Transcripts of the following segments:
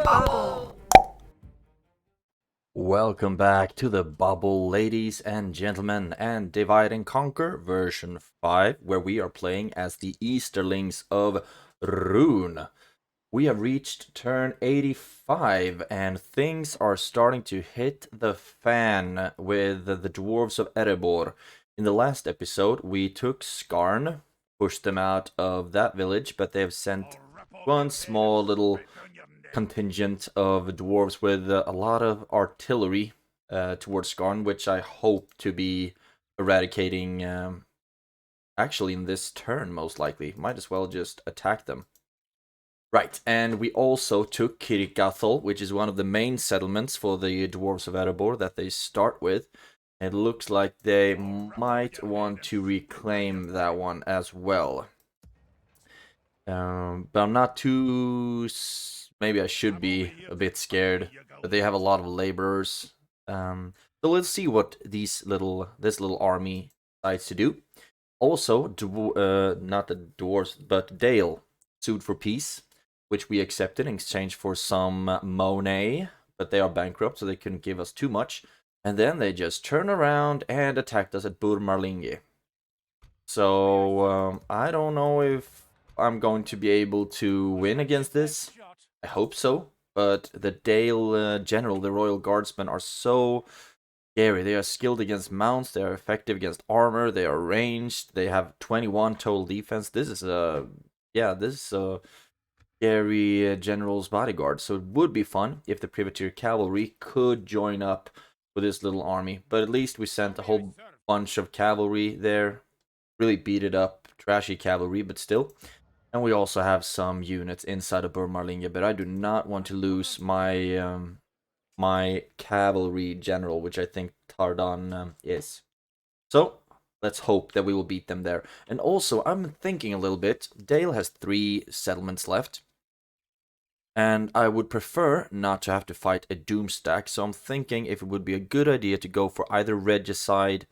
bubble. Welcome back to the bubble, ladies and gentlemen, and Divide and Conquer version 5, where we are playing as the Easterlings of Rhûn. We have reached turn 85, and things are starting to hit the fan with the dwarves of Erebor. In the last episode, we took Skarn, pushed them out of that village, but they have sent one small little contingent of dwarves with a lot of artillery towards Skarn, which I hope to be eradicating actually in this turn, most likely. Might as well just attack them. Right, and we also took Kirikathal, which is one of the main settlements for the dwarves of Erebor that they start with. It looks like they might want to reclaim that one as well. But I'm not too... Maybe I should be a bit scared, but they have a lot of laborers. So let's see what this little army decides to do. Also, not the dwarves, but Dale sued for peace, which we accepted in exchange for some money, but they are bankrupt, so they couldn't give us too much. And then they just turned around and attacked us at Burmarlingi. So I don't know if I'm going to be able to win against this. I hope so, but the Dale general, the Royal Guardsmen, are so scary. They are skilled against mounts, they are effective against armor, they are ranged, they have 21 total defense. This is a scary general's bodyguard, so it would be fun if the privateer cavalry could join up with this little army. But at least we sent a whole bunch of cavalry there, really beat it up, trashy cavalry, but still. And we also have some units inside of Burmarlinge, but I do not want to lose my my cavalry general, which I think Tardan is. So let's hope that we will beat them there. And also, I'm thinking a little bit. Dale has 3 settlements left, and I would prefer not to have to fight a doom stack. So I'm thinking if it would be a good idea to go for either regicide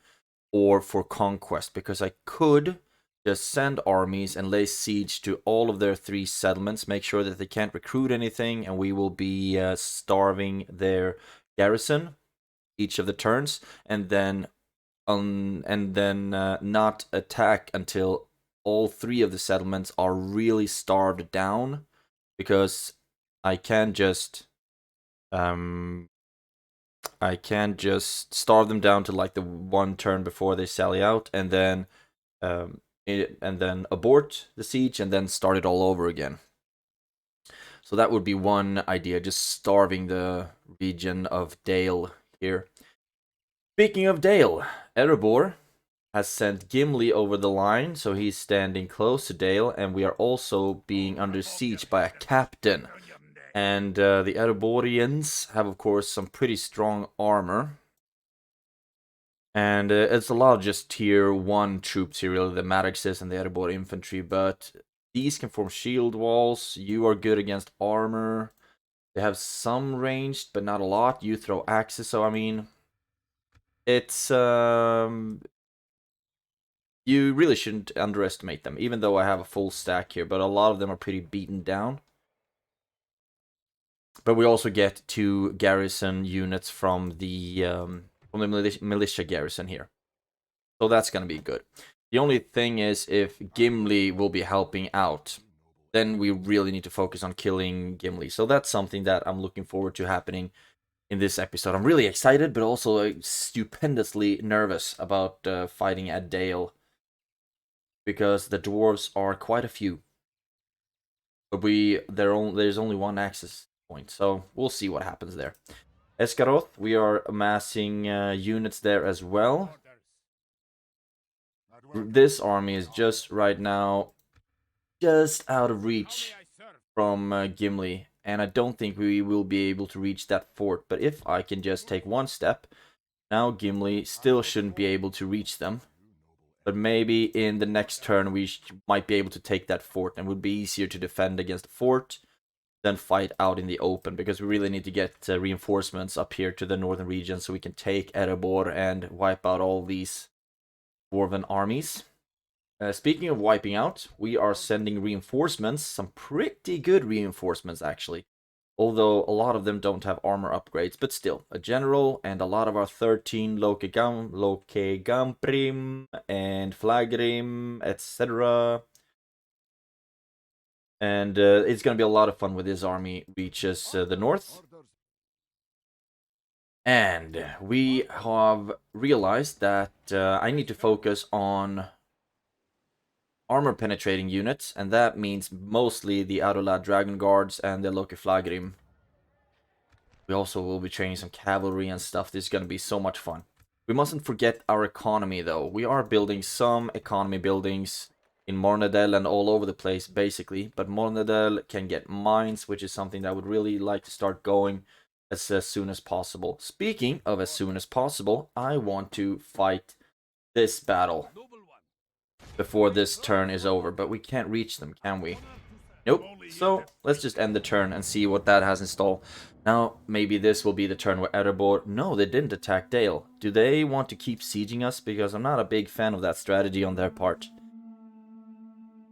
or for conquest, because I could just send armies and lay siege to all of their 3 settlements, make sure that they can't recruit anything, and we will be starving their garrison each of the turns, and then not attack until all 3 of the settlements are really starved down, because I can just starve them down to like the 1 turn before they sally out, and then abort the siege and then start it all over again. So that would be one idea, just starving the region of Dale here. Speaking of Dale, Erebor has sent Gimli over the line, so he's standing close to Dale, and we are also being under siege by a captain. And the Ereborians have, of course, some pretty strong armor. And it's a lot of just tier 1 troops here, really, the Maddoxes and the Erebor infantry, but these can form shield walls. You are good against armor. They have some ranged, but not a lot. You throw axes, so I mean, it's you really shouldn't underestimate them, even though I have a full stack here, but a lot of them are pretty beaten down. But we also get 2 garrison units from the militia garrison here. So that's going to be good. The only thing is, if Gimli will be helping out, then we really need to focus on killing Gimli. So that's something that I'm looking forward to happening in this episode. I'm really excited, but also stupendously nervous about fighting at Dale, because the dwarves are quite a few. But there's only 1 access point, so we'll see what happens there. Escaroth, we are amassing units there as well. This army is just right now just out of reach from Gimli, and I don't think we will be able to reach that fort. But if I can just take 1 step, now Gimli still shouldn't be able to reach them. But maybe in the next turn we might be able to take that fort, and it would be easier to defend against the fort than fight out in the open, because we really need to get reinforcements up here to the northern region so we can take Erebor and wipe out all these dwarven armies. Speaking of wiping out, we are sending reinforcements, some pretty good reinforcements actually, Although a lot of them don't have armor upgrades, but still, a general and a lot of our 13 Lokegamprim and Flagrim, etc. And it's going to be a lot of fun when this army reaches the north. And we have realized that I need to focus on armor penetrating units, and that means mostly the Adola Dragon Guards and the Loki Flagrim. We also will be training some cavalry and stuff. This is going to be so much fun. We mustn't forget our economy though. We are building some economy buildings in Mornedel and all over the place basically, but Mornedel can get mines, which is something that I would really like to start going as soon as possible. Speaking of as soon as possible, I want to fight this battle before this turn is over, but we can't reach them, can we? Nope. So let's just end the turn and see what that has installed. Now, maybe this will be the turn where Erebor... No, they didn't attack Dale. Do they want to keep sieging us? Because I'm not a big fan of that strategy on their part.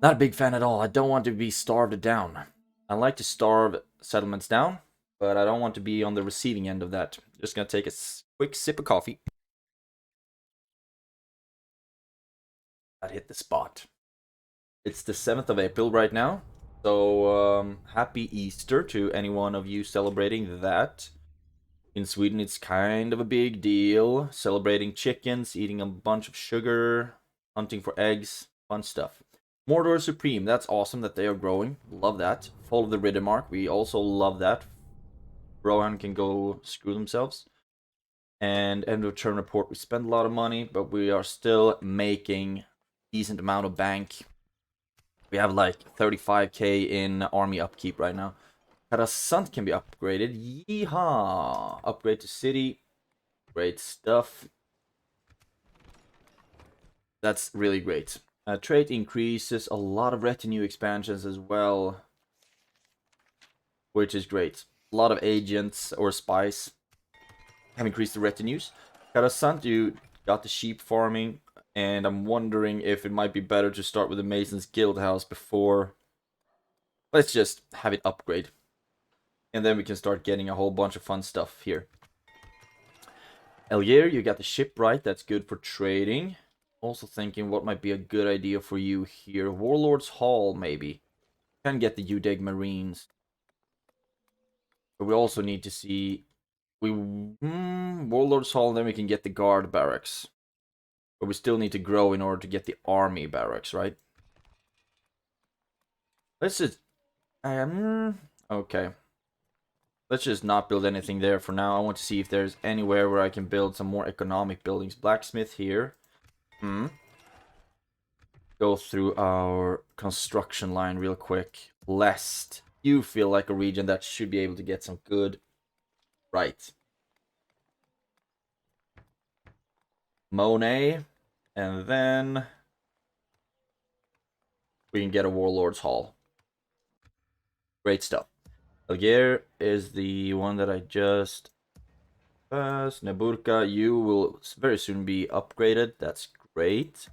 Not a big fan at all. I don't want to be starved down. I like to starve settlements down, but I don't want to be on the receiving end of that. Just gonna take a quick sip of coffee. That hit the spot. It's the 7th of April right now. So, happy Easter to any one of you celebrating that. In Sweden, it's kind of a big deal. Celebrating chickens, eating a bunch of sugar, hunting for eggs, fun stuff. Mordor Supreme, that's awesome that they are growing. Love that. Follow the Riddermark, we also love that. Rohan can go screw themselves. And end of turn report, we spend a lot of money, but we are still making a decent amount of bank. We have like 35k in army upkeep right now. Karasant can be upgraded. Yeehaw! Upgrade to city. Great stuff. That's really great. Trait increases, a lot of retinue expansions as well, which is great. A lot of agents or spies have increased the retinues. Karasant, you got the sheep farming, and I'm wondering if it might be better to start with the Mason's Guild House before. Let's just have it upgrade. And then we can start getting a whole bunch of fun stuff here. Elgier, you got the shipwright, that's good for trading. Also thinking what might be a good idea for you here. Warlord's Hall, maybe. Can get the Udeg Marines. But we also need to see... Warlord's Hall, and then we can get the Guard Barracks. But we still need to grow in order to get the Army Barracks, right? Let's just... okay. Let's just not build anything there for now. I want to see if there's anywhere where I can build some more economic buildings. Blacksmith here. Go through our construction line real quick. Lest you feel like a region that should be able to get some good. Right. Monet. And then we can get a Warlord's Hall. Great stuff. Elgier is the one that I just passed. Neburka, you will very soon be upgraded. That's great.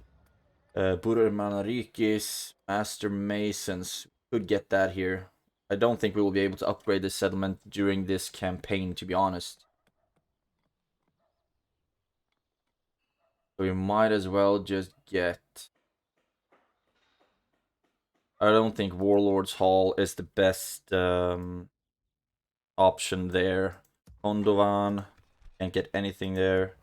Budur Manarikis, Master Masons. Could get that here. I don't think we will be able to upgrade this settlement during this campaign, to be honest. So we might as well just get... I don't think Warlord's Hall is the best option there. Kondovan, can't get anything there.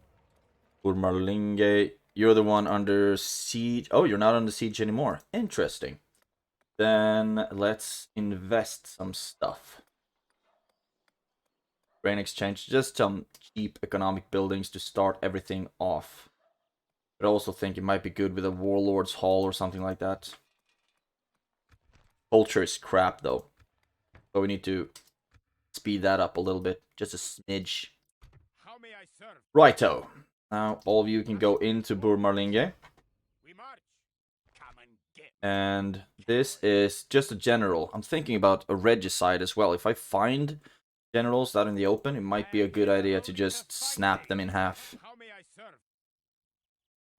Urmarlinge, you're the one under siege. Oh, you're not under siege anymore. Interesting. Then let's invest some stuff. Grain exchange, just some cheap economic buildings to start everything off. But I also think it might be good with a Warlord's Hall or something like that. Culture is crap though. So we need to speed that up a little bit. Just a smidge. How may I serve? Righto. Now all of you can go into Burmarlinge. We march. Come and get. And this is just a general. I'm thinking about a regicide as well. If I find generals out in the open, it might be a good idea to just snap them in half. How may I serve?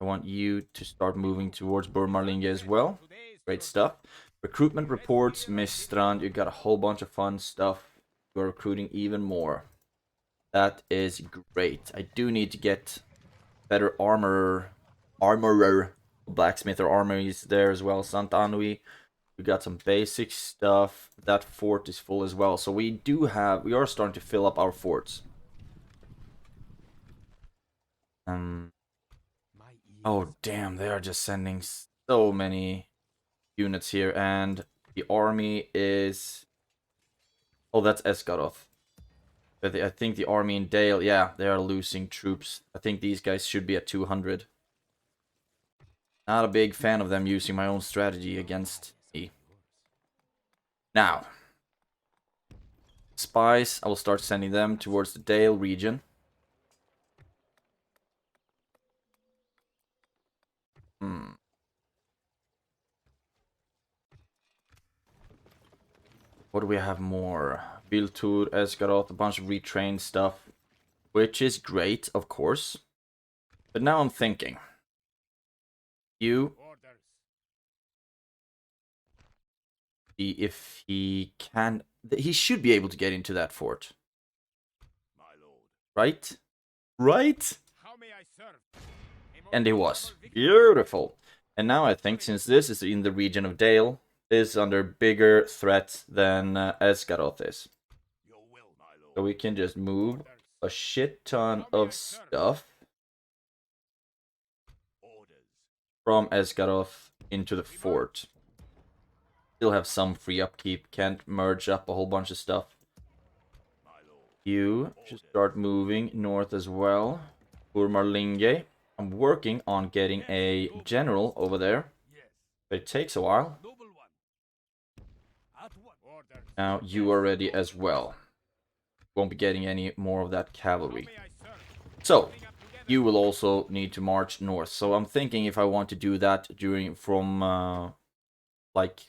I want you to start moving towards Burmarlinge as well. Great stuff. Recruitment reports, Mistrand, you got a whole bunch of fun stuff. We're recruiting even more. That is great. I do need to get better armorer. Blacksmith or armories there as well. Sant Anui. We got some basic stuff. That fort is full as well. So we are starting to fill up our forts. Oh damn, they are just sending so many units here, and the army is... Oh, that's Esgaroth. But I think the army in Dale, yeah, they are losing troops. I think these guys should be at 200. Not a big fan of them using my own strategy against me. Now, spies, I will start sending them towards the Dale region. What do we have more? Biltur, Esgaroth, a bunch of retrained stuff. Which is great, of course. But now I'm thinking. You... Orders. See if he can... He should be able to get into that fort. My lord. Right? Right? How may I serve? And it was. Beautiful. And now I think, since this is in the region of Dale, this is under bigger threat than Esgaroth is. Your will, my lord. So we can just move a shit ton of stuff Orders. from Esgaroth into the fort. Still have some free upkeep, can't merge up a whole bunch of stuff. My lord. You should start moving north as well. Urmarlinge. I'm working on getting a general over there, Yes. but it takes a while. Noble one. At what? Orders. Now you are ready as well. Won't be getting any more of that cavalry. How may I serve? So, Coming up together. you will also need to march north. So I'm thinking if I want to do that from like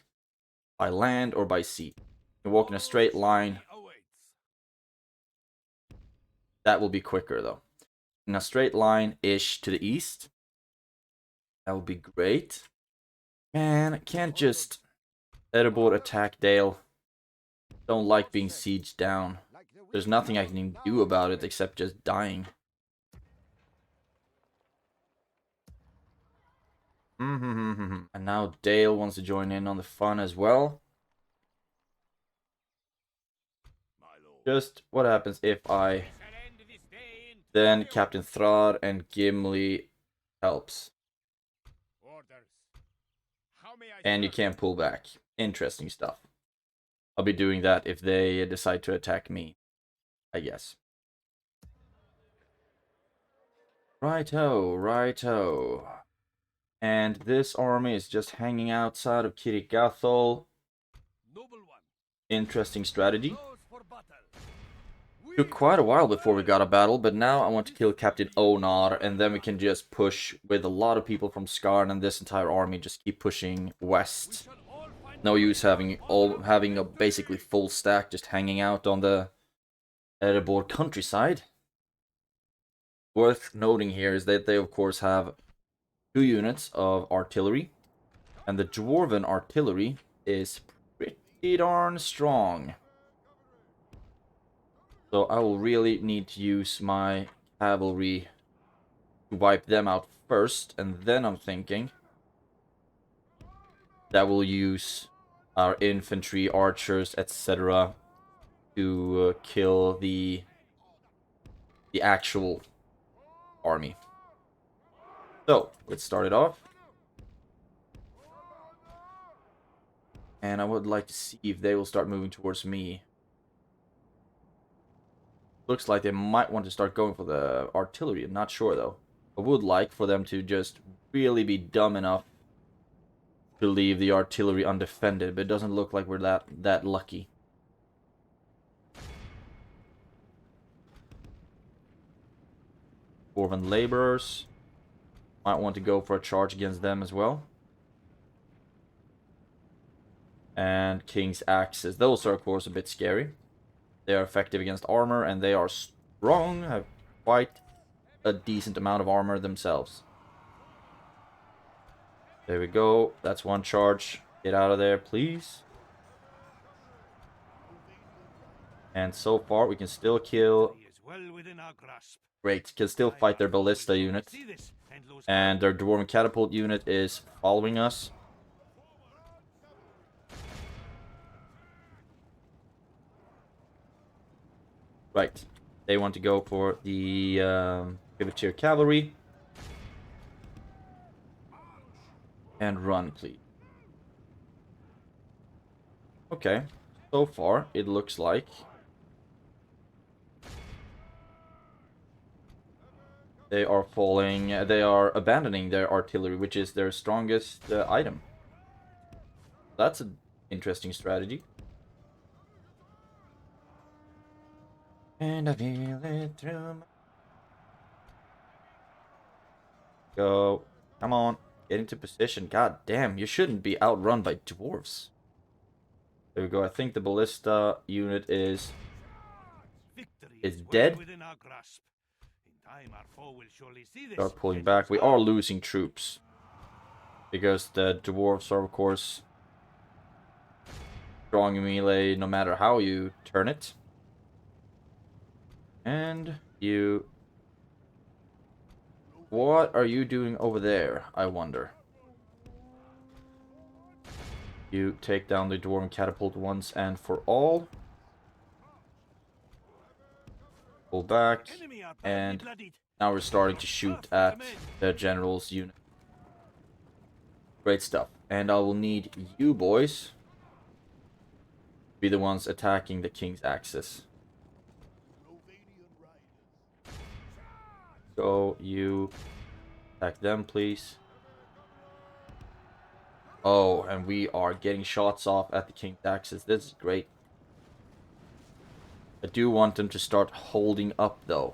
by land or by sea. You walk in a straight line. Awaits. That will be quicker though. In a straight line-ish to the east. That would be great. Man, I can't just Erebor attack Dale. Don't like being sieged down. There's nothing I can do about it except just dying. And now Dale wants to join in on the fun as well. My lord. Just what happens if I We shall end this day in then Captain Thrar and Gimli helps. orders. How may I And you serve? can't pull back. Interesting stuff. I'll be doing that if they decide to attack me, I guess. Righto, righto. And this army is just hanging outside of Kirikathol. Noble one. Interesting strategy. Those for battle. Took quite a while before we got a battle, but now I want to kill Captain Onar, and then we can just push with a lot of people from Skarn, and this entire army just keep pushing west. Shall all find No use having a basically full stack just hanging out on the Erebor countryside. Worth noting here is that they of course have 2 units of artillery, and the Dwarven artillery is pretty darn strong. So I will really need to use my cavalry to wipe them out first, and then I'm thinking that we'll use our infantry, archers, etc. to kill the actual army. So, let's start it off. And I would like to see if they will start moving towards me. Looks like they might want to start going for the artillery. I'm not sure though. I would like for them to just really be dumb enough to leave the artillery undefended, but it doesn't look like we're that lucky. Dwarven laborers might want to go for a charge against them as well. And King's axes. Those are of course a bit scary. They are effective against armor, and they are strong, have quite a decent amount of armor themselves. There we go. That's one charge. Get out of there, please. And so far, we can still kill. Victory is well within our grasp. Great, can still fight their ballista unit. See this and lose And their dwarven catapult unit is following us. Right, they want to go for the privateer cavalry. And run, please. Okay, so far it looks like they are falling. They are abandoning their artillery, which is their strongest item. That's an interesting strategy. And I feel it through my... Go. Come on. Get into position. God damn, you shouldn't be outrun by dwarves. There we go. I think the ballista unit is dead. within our grasp. In time, our foe will surely see this. Start pulling back. We are losing troops. Because the dwarves are, of course, strong in melee no matter how you turn it. And you... What are you doing over there, I wonder? You take down the dwarven catapult once and for all. Pull back. And now we're starting to shoot at the general's unit. Great stuff. And I will need you boys to be the ones attacking the king's axis. So you attack them, please. Oh, and we are getting shots off at the king's axis. This is great. I do want them to start holding up, though.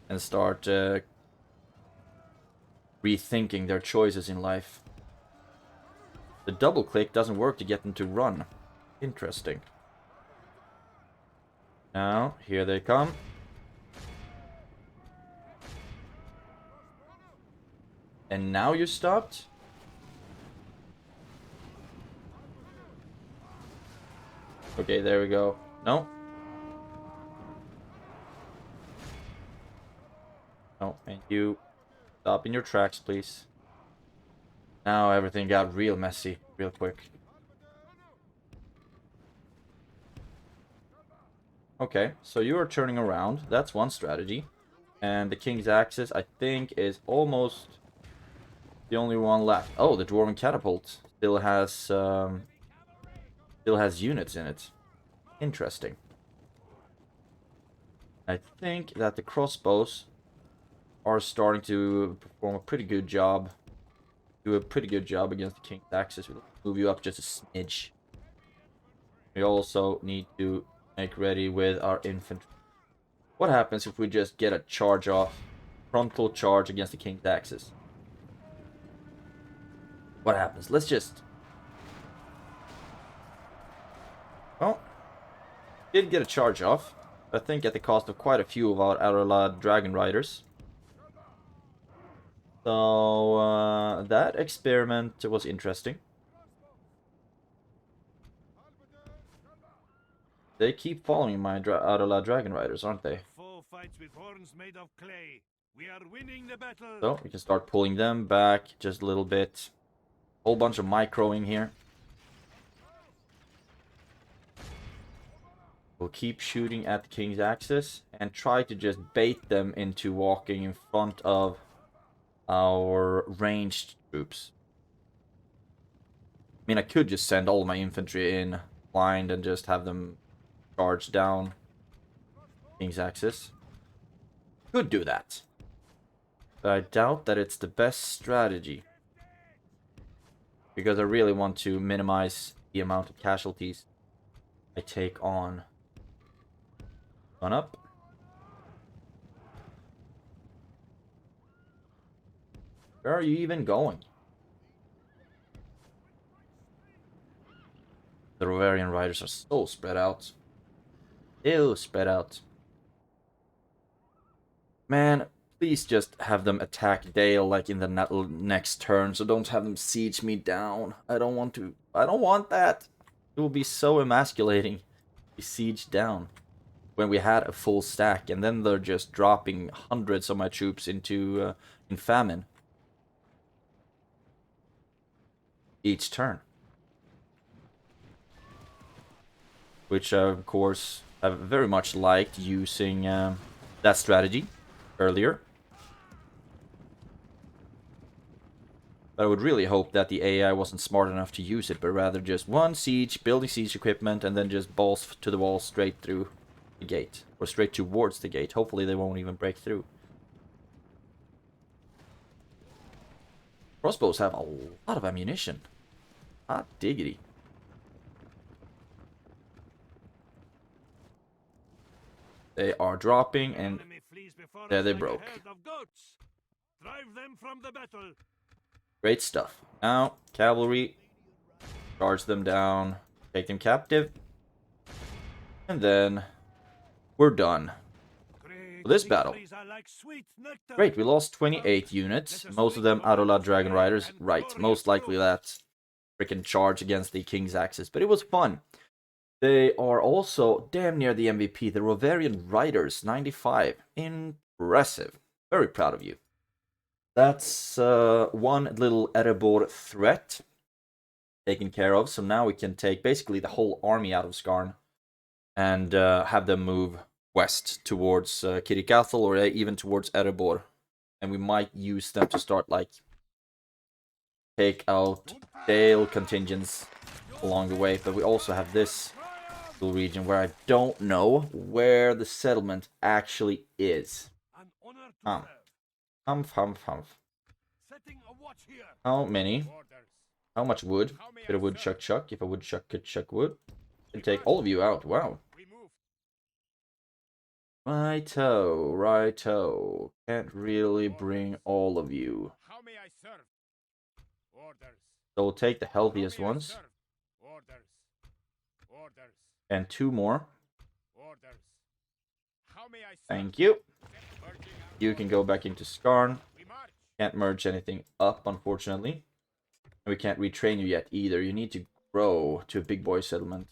And start rethinking their choices in life. The double click doesn't work to get them to run. Interesting. Now, here they come. And now you stopped? Okay, there we go. No. No, and you stop in your tracks, please. Now everything got real messy, real quick. Okay, so you are turning around. That's one strategy. And the king's axis, I think, is almost the only one left. Oh, the dwarven catapult still has units in it. Interesting. I think that the crossbows are starting to perform a pretty good job. Do a pretty good job against the king's axis. We'll move you up just a smidge. We also need to make ready with our infantry. What happens if we just get a charge off? Frontal charge against the king's axis. What happens? Let's just... Well, did get a charge off. I think at the cost of quite a few of our Arala Dragon Riders. So, that experiment was interesting. They keep following my Arala Dragon Riders, aren't they? Foe fights with horns made of clay. We are winning the battle. So, we can start pulling them back just a little bit. Whole bunch of microing here. We'll keep shooting at the king's axis and try to just bait them into walking in front of our ranged troops. I mean, I could just send all my infantry in blind and just have them charge down king's axis. Could do that. But I doubt that it's the best strategy. Because I really want to minimize the amount of casualties I take on. One up. Where are you even going? The Rovarian riders are so spread out. Ew, spread out. Man, please just have them attack Dale like in the next turn, so don't have them siege me down. I don't want to. I don't want that. It will be so emasculating. Be sieged down. when we had a full stack, and then they're just dropping hundreds of my troops into in famine each turn. Which of course I've very much liked using that strategy earlier. But I would really hope that the AI wasn't smart enough to use it, but rather just one siege, building siege equipment, and then just balls to the wall straight through the gate. Or straight towards the gate. Hopefully they won't even break through. Crossbows have a lot of ammunition. Hot diggity. They are dropping, and there they broke. Drive them from the battle. Great stuff. Now, cavalry, charge them down, take them captive, and then we're done for this battle. Great, we lost 28 units, most of them Adola Dragon Riders. Right, most likely that freaking charge against the King's Axis, but it was fun. They are also damn near the MVP, the Rovarian Riders, 95. Impressive. Very proud of you. That's one little Erebor threat taken care of. So now we can take basically the whole army out of Skarn and have them move west towards Kirikathal or even towards Erebor. And we might use them to start, like, take out Dale contingents along the way. But we also have this little region where I don't know where the settlement actually is. Humph. How many? How much wood? Could a woodchuck chuck? If a woodchuck could chuck wood, can take all of you out. Wow. Righto. Can't really bring all of you. So we'll take the healthiest ones. And 2 more. Thank you. You can go back into Skarn. Can't merge anything up, unfortunately. And we can't retrain you yet either. You need to grow to a big boy settlement.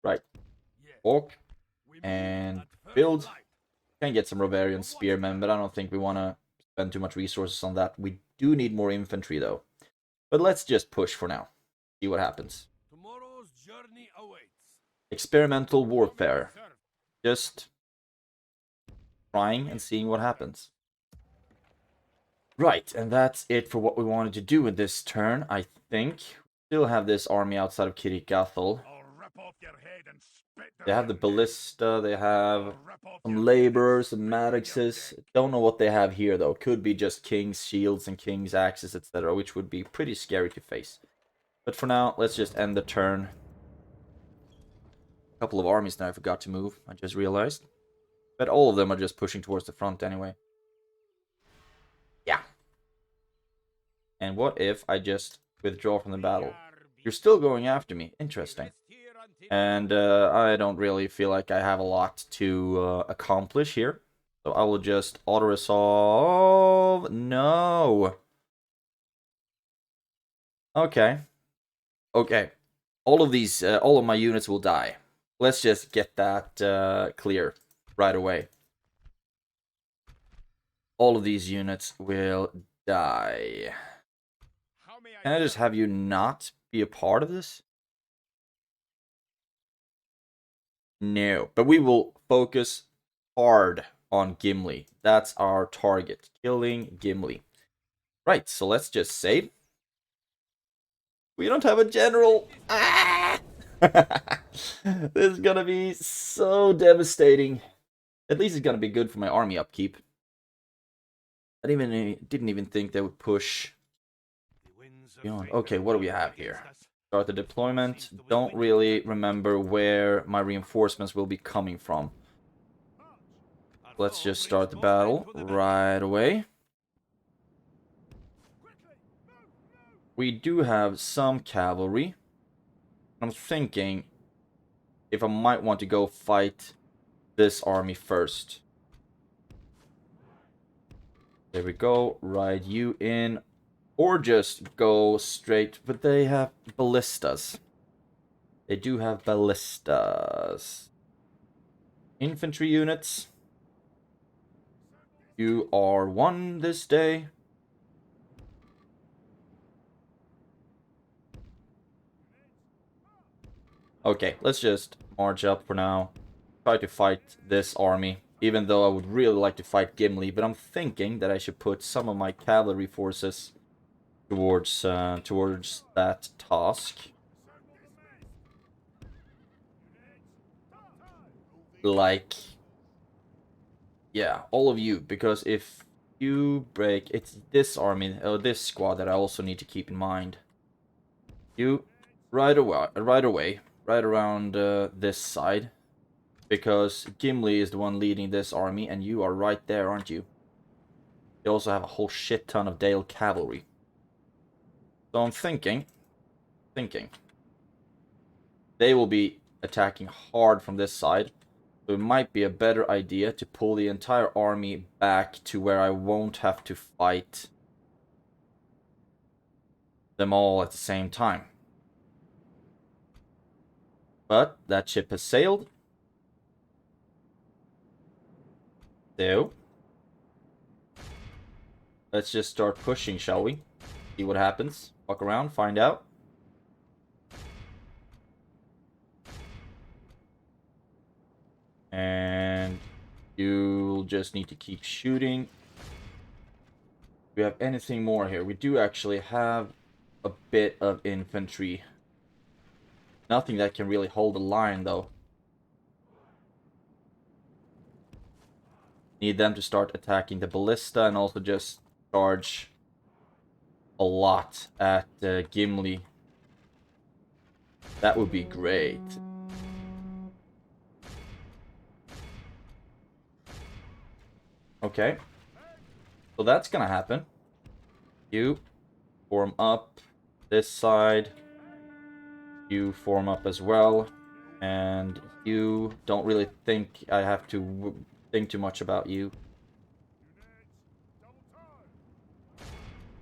Right. Walk. And build. Can get some Rovarian spearmen, but I don't think we want to spend too much resources on that. We do need more infantry, though. But let's just push for now. See what happens. Tomorrow's journey awaits. Experimental warfare. Just trying and seeing what happens. Right, and that's it for what we wanted to do in this turn, I think. Still have this army outside of Kirikathal. They have the ballista, they have some laborers, some maddoxes. Don't know what they have here, though. Could be just king's shields and king's axes, etc., which would be pretty scary to face. But for now, let's just end the turn. A couple of armies now I forgot to move, I just realized. But all of them are just pushing towards the front anyway. Yeah. And what if I just withdraw from the battle? You're still going after me. Interesting. And I don't really feel like I have a lot to accomplish here. So I will just auto-resolve. No. Okay. Okay. All of these, all of my units will die. Let's just get that clear right away. All of these units will die. Can I just have you not be a part of this? No, but we will focus hard on Gimli. That's our target, killing Gimli. Right, so let's just save. We don't have a general. Ah! This is gonna be so devastating. At least it's gonna be good for my army upkeep. I didn't even think they would push beyond. Okay, what do we have here? Start the deployment. Don't really remember where my reinforcements will be coming from. Let's just start the battle right away. We do have some cavalry. I'm thinking if I might want to go fight this army first. There we go. Ride you in. Or just go straight. But they have ballistas. They do have ballistas. Infantry units. You are 1 this day. Okay, let's just march up for now. Try to fight this army. Even though I would really like to fight Gimli. But I'm thinking that I should put some of my cavalry forces towards that task. Like, yeah, all of you. Because if you break... It's this army, this squad that I also need to keep in mind. You, right away, right around this side. Because Gimli is the one leading this army, and you are right there, aren't you? You also have a whole shit ton of Dale cavalry. So I'm thinking, they will be attacking hard from this side. So it might be a better idea to pull the entire army back to where I won't have to fight them all at the same time. But that ship has sailed. So let's just start pushing, shall we? See what happens. Walk around, find out. And you'll just need to keep shooting. Do we have anything more here? We do actually have a bit of infantry. Nothing that can really hold a line, though. Need them to start attacking the ballista and also just charge a lot at Gimli. That would be great. Okay. So that's gonna happen. You form up this side. You form up as well. And you don't really think I have to think too much about you.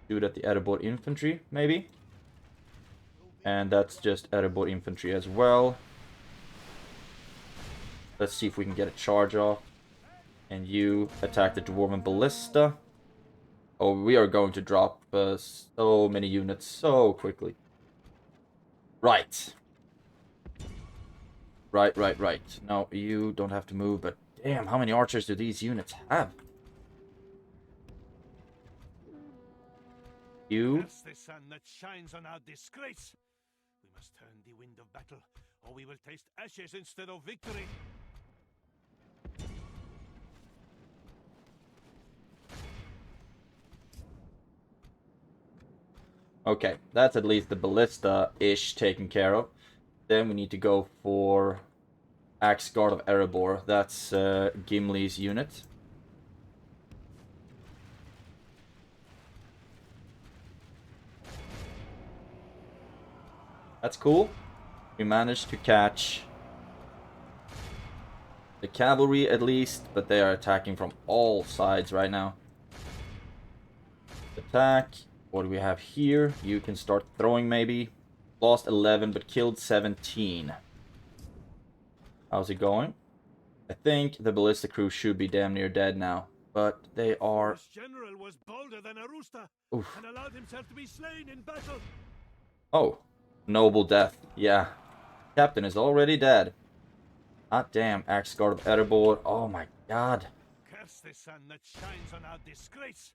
Shoot at the Erebor infantry, maybe. And that's just Erebor infantry as well. Let's see if we can get a charge off. And you attack the Dwarven ballista. Oh, we are going to drop so many units so quickly. Right. Right. No, you don't have to move, but damn, how many archers do these units have? You. Curse the sun that shines on our disgrace. We must turn the wind of battle, or we will taste ashes instead of victory. Okay, that's at least the ballista-ish taken care of. Then we need to go for Axe Guard of Erebor. That's Gimli's unit. That's cool. We managed to catch the cavalry at least, but they are attacking from all sides right now. Attack. What do we have here? You can start throwing maybe. Lost 11 but killed 17. How's it going? I think the ballista crew should be damn near dead now. But they are... This general was bolder than a rooster. Oof. And allowed himself to be slain in battle. Oh. Noble death. Yeah. Captain is already dead. Hot damn. Axe Guard of Erebor. Oh my god. Curse the sun that shines on our disgrace.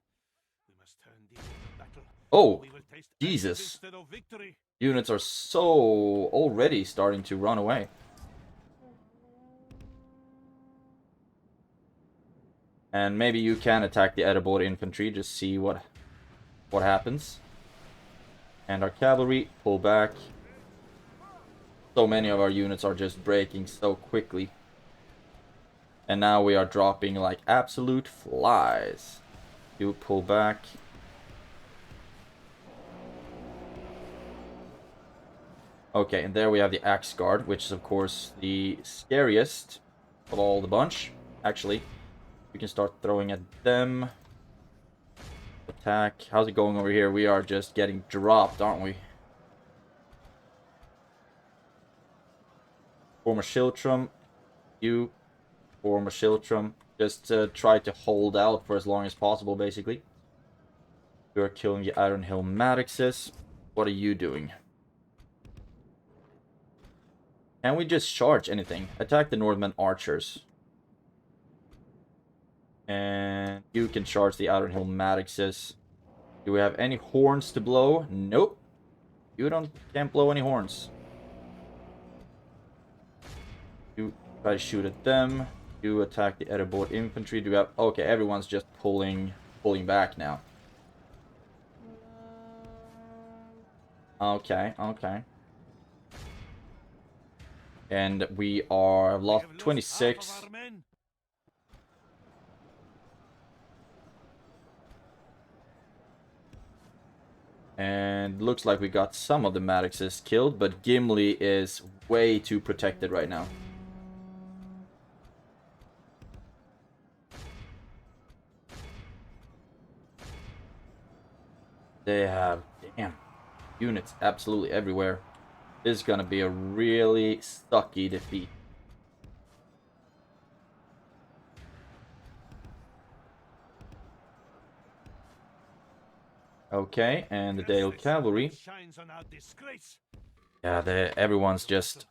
We must turn the wind of battle. Oh. We will taste Jesus. ashes instead of victory. Units are so already starting to run away. And maybe you can attack the Erebor infantry, just see what happens. And our cavalry, pull back. So many of our units are just breaking so quickly. And now we are dropping like absolute flies. You pull back. Okay, and there we have the Axe Guard, which is of course the scariest of all the bunch. Actually, we can start throwing at them. Attack. How's it going over here? We are just getting dropped, aren't we? Form a Schiltrum. You form a Shiltrum. Just try to hold out for as long as possible, basically. You are killing the Iron Hill Maddoxes. What are you doing? Can we just charge anything? Attack the Northern Archers. And you can charge the Iron Hill Maddoxes. Do we have any horns to blow? Nope. You can't blow any horns. You try to shoot at them. You attack the Erebor infantry. Do we have... Okay, everyone's just pulling back now. Okay. And we are lost 26. And looks like we got some of the Maddoxes killed, but Gimli is way too protected right now. They have, damn, units absolutely everywhere. This is gonna be a really sucky defeat. Okay, and the Dale Cavalry. Yeah, everyone's just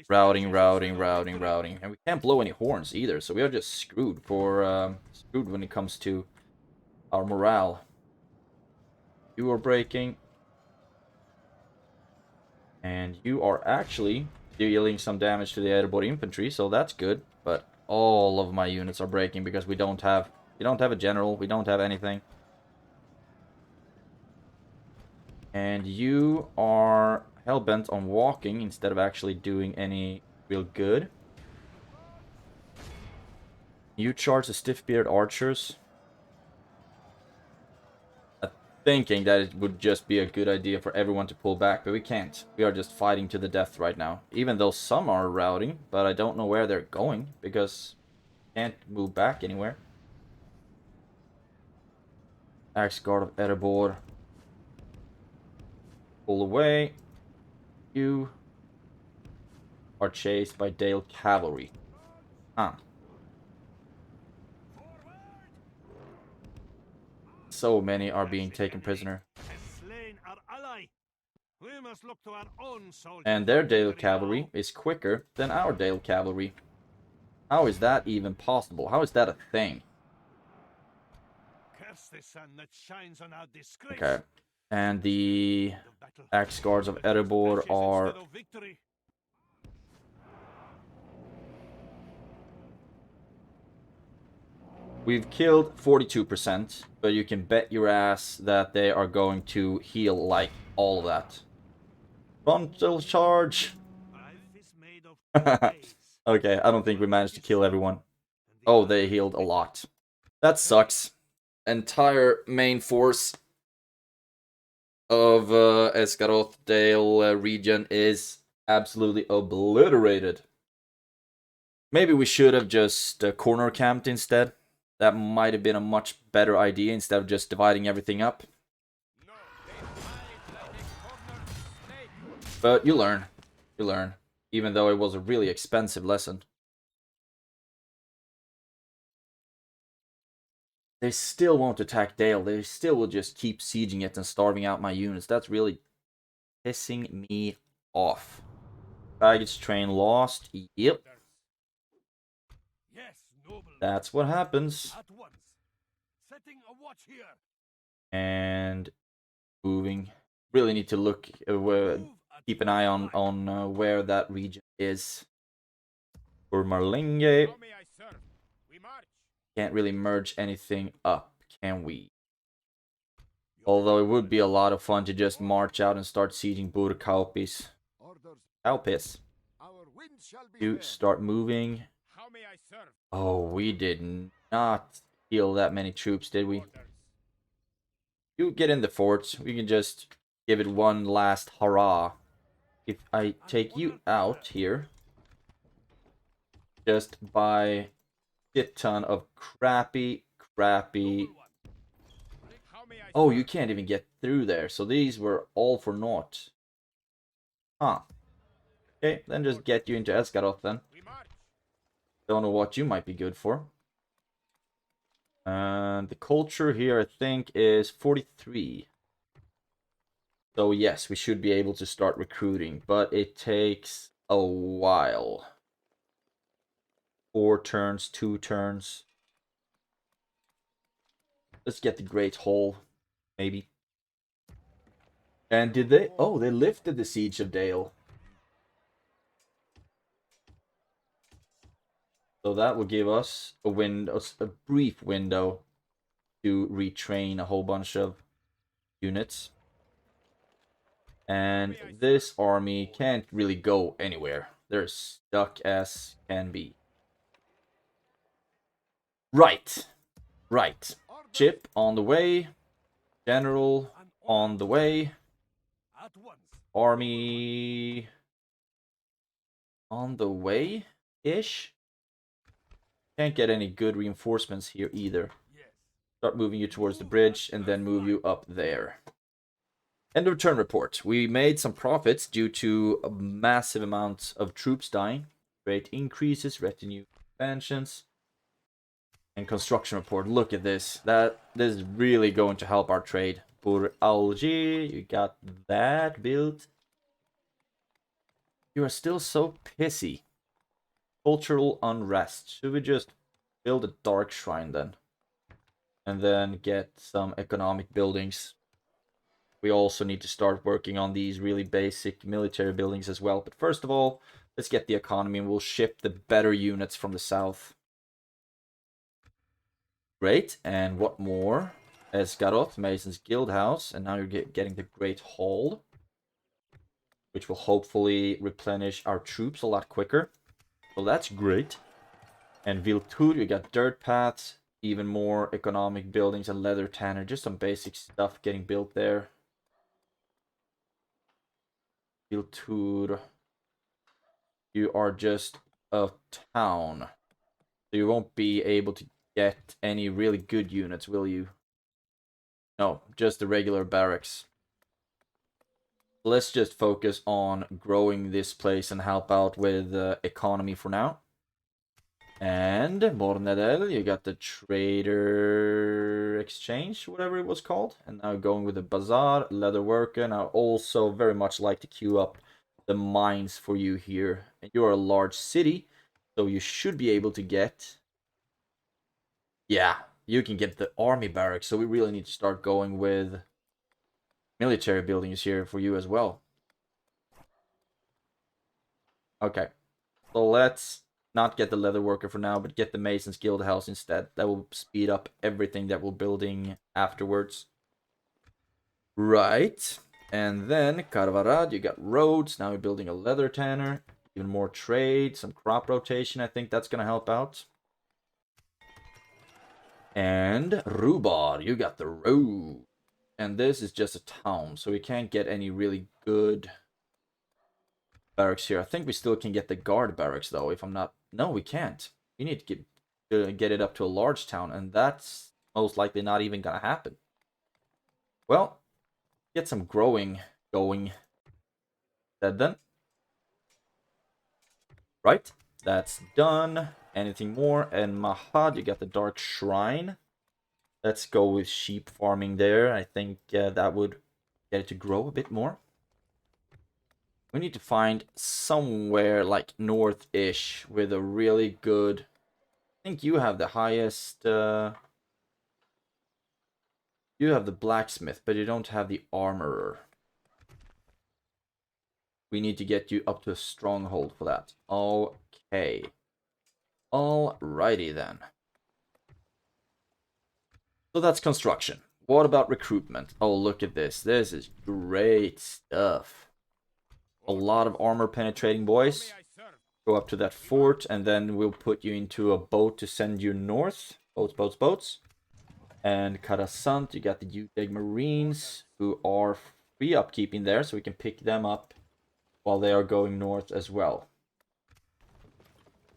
routing, and we can't blow any horns either. So we are just screwed screwed when it comes to our morale. You are breaking, and you are actually dealing some damage to the Erebor infantry, so that's good. But all of my units are breaking because we don't have a general, we don't have anything. And you are hell-bent on walking instead of actually doing any real good. You charge the stiff-bearded archers. Thinking that it would just be a good idea for everyone to pull back, but we can't. We are just fighting to the death right now. Even though some are routing, but I don't know where they're going because we can't move back anywhere. Axe Guard of Erebor. Pull away. You are chased by Dale Cavalry. Huh. So many are being taken prisoner. And their Dale Cavalry is quicker than our Dale Cavalry. How is that even possible? How is that a thing? Okay. And the Axe Guards of Erebor are... We've killed 42%, but you can bet your ass that they are going to heal like all of that. Frontal charge! Okay, I don't think we managed to kill everyone. Oh, they healed a lot. That sucks. Entire main force of Esgaroth Dale region is absolutely obliterated. Maybe we should have just corner camped instead. That might have been a much better idea instead of just dividing everything up. But you learn. You learn. Even though it was a really expensive lesson. They still won't attack Dale. They still will just keep sieging it and starving out my units. That's really pissing me off. Baggage train lost. Yep. That's what happens. And moving. Really need to look, keep an eye on where that region is. For Marlinge. Can't really merge anything up, can we? Although it would be a lot of fun to just march out and start sieging Burkaupis. Kaupis. To start moving. Oh, we did not kill that many troops, did we? You get in the forts. We can just give it one last hurrah. If I take you out here, just by shit ton of crappy. Oh, you can't even get through there. So these were all for naught. Huh. Okay, then just get you into Esgaroth then. Don't know what you might be good for. And the culture here, I think, is 43. So yes, we should be able to start recruiting, but it takes a while. 4 turns, 2 turns. Let's get the Great Hall, maybe. And did they? Oh, they lifted the Siege of Dale. So that will give us a window, a brief window to retrain a whole bunch of units. And this army can't really go anywhere. They're stuck as can be. Right. Right. Ship on the way. General on the way. Army on the way-ish. Can't get any good reinforcements here either. Start moving you towards the bridge and then move you up there. End of turn report. We made some profits due to a massive amount of troops dying. Rate increases, retinue expansions. And construction report. Look at this. This is really going to help our trade. For Algier, you got that built. You are still so pissy. Cultural unrest. Should we just build a dark shrine then? And then get some economic buildings. We also need to start working on these really basic military buildings as well. But first of all, let's get the economy and we'll ship the better units from the south. Great. And what more? Esgaroth, Mason's Guild House. And now you're getting the Great Hall, which will hopefully replenish our troops a lot quicker. So that's great. And Viltur, you got dirt paths, even more economic buildings, and leather tanner. Just some basic stuff getting built there. Viltur, you are just a town. So you won't be able to get any really good units, will you? No, just the regular barracks. Let's just focus on growing this place and help out with economy for now. And Mornedel, you got the trader exchange, whatever it was called. And now going with the bazaar, leather worker. And I also very much like to queue up the mines for you here. And you're a large city, so you should be able to get... Yeah, you can get the army barracks. So we really need to start going with military buildings here for you as well. Okay, so let's not get the leather worker for now, but get the Mason's Guild House instead. That will speed up everything that we're building afterwards. Right. And then Karvarad, you got roads. Now we're building a leather tanner. Even more trade, some crop rotation. I think that's going to help out. And Rubar, you got the road. And this is just a town, so we can't get any really good barracks here. I think we still can get the guard barracks though, if I'm not... No, we can't. We need to get it up to a large town, and that's most likely not even gonna happen. Well, get some growing going. That done. Right, that's done. Anything more? And Mahad, you got the Dark Shrine. Let's go with sheep farming there. I think that would get it to grow a bit more. We need to find somewhere like north-ish with a really good... I think you have the highest... You have the blacksmith, but you don't have the armorer. We need to get you up to a stronghold for that. Okay. Alrighty then. So that's construction. What about recruitment? Oh, look at this. This is great stuff. A lot of armor penetrating, boys. Go up to that fort, and then we'll put you into a boat to send you north. Boats, boats, boats. And Karasant, you got the Uteg Marines, who are free upkeeping there, so we can pick them up while they are going north as well.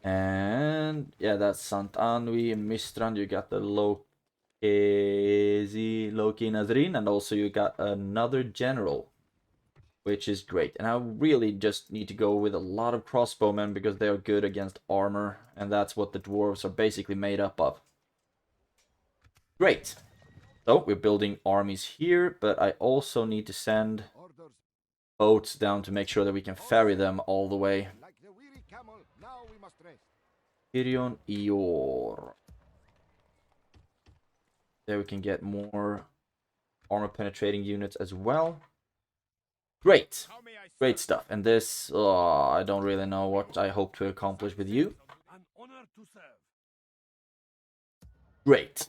And yeah, that's Sant Anwi and Mistrand. You got the Loki Nazrin, and also you got another general. which is great. And I really just need to go with a lot of crossbowmen because they are good against armor, and that's what the dwarves are basically made up of. Great. So we're building armies here, but I also need to send Orders. boats down to make sure that we can ferry them all the way. Like the weary camel, now we must rest. Tyrion Eor. There we can get more armor penetrating units as well. Great. How may I serve? Great stuff. And this, I don't really know what I hope to accomplish with you. An honor to serve. Great.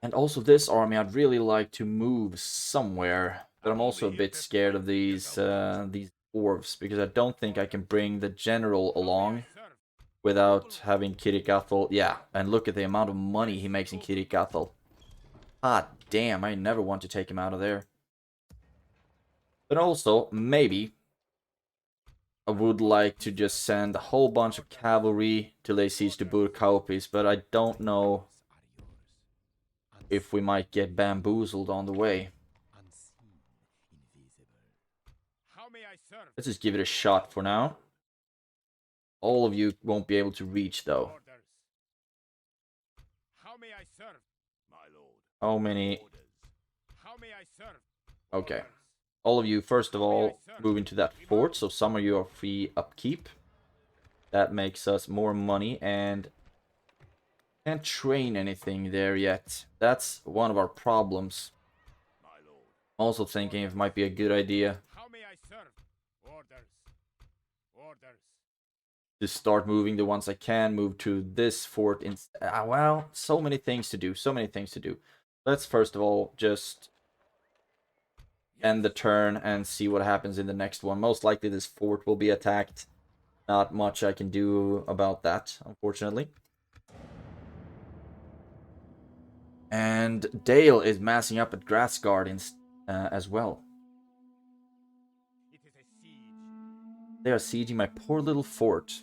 And also this army, I'd really like to move somewhere. But I'm also a bit scared of these dwarves, because I don't think I can bring the general along Serve. without having Kirikathal. Yeah, and look at the amount of money he makes in Kirikathal. Ah, damn, I never want to take him out of there. But also, maybe I would like to just send a whole bunch of cavalry to lay siege to Burkaupis, but I don't know if we might get bamboozled on the way. How may I serve? Let's just give it a shot for now. All of you won't be able to reach, though. Orders. How may I serve? My lord. How many? Orders. How may I serve? Okay. Orders. All of you, first of all, move into that fort, so some of you are free upkeep. That makes us more money, and can't train anything there yet. That's one of our problems. My lord. I'm also thinking it might be a good idea How may I serve? Orders. Orders. to start moving the ones I can move to this fort. Well, so many things to do, so many things to do. Let's first of all just end the turn and see what happens in the next one. Most likely this fort will be attacked. Not much I can do about that, unfortunately. And Dale is massing up at Grassguard as well. It is a siege. They are sieging my poor little fort.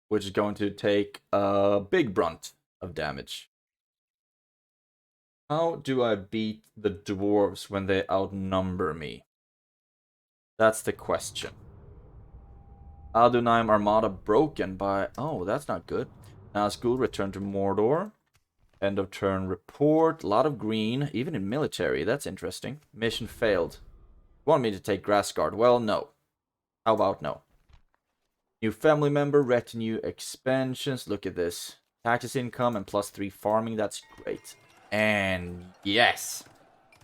Which is going to take a big brunt of damage. How do I beat the dwarves when they outnumber me? That's the question. Adunheim Armada broken by... Oh, that's not good. Nazgul return to Mordor. End of turn report. A lot of green, even in military. That's interesting. Mission failed. You want me to take Grassguard? Well, no. How about no? New family member, retinue expansions. Look at this. Taxes income and +3 farming. That's great. And yes.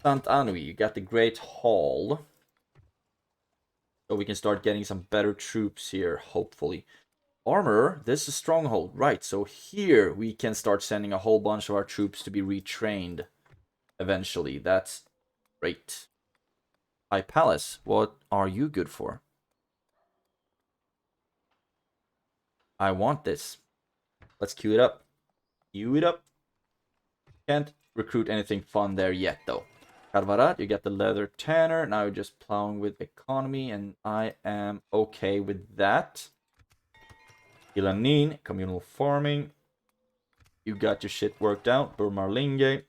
Sant Anui, you got the Great Hall. So we can start getting some better troops here, hopefully. Armor, this is Stronghold. Right, so here we can start sending a whole bunch of our troops to be retrained eventually. That's great. High Palace, what are you good for? I want this. Let's queue it up. Queue it up. Can't recruit anything fun there yet, though. Karvarat, you get the leather tanner. Now you're just plowing with economy, and I am okay with that. Ilanin, communal farming. You got your shit worked out. Burmarlinge.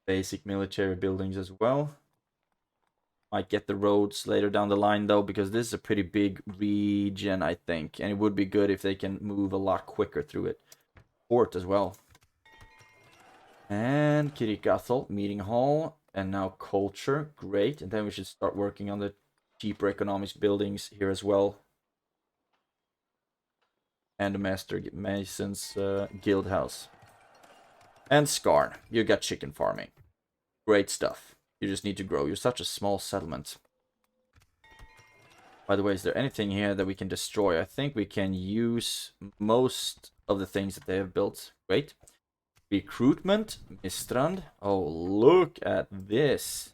Basic military buildings as well. Might get the roads later down the line, though, because this is a pretty big region, I think. And it would be good if they can move a lot quicker through it. Port as well. And Kirikathal, meeting hall. And now culture. Great. And then we should start working on the cheaper economics buildings here as well. And the Master Mason's guild house. And Skarn. You got chicken farming. Great stuff. You just need to grow. You're such a small settlement. By the way, is there anything here that we can destroy? I think we can use most of the things that they have built. Great. Recruitment. Mistrand. Oh, look at this.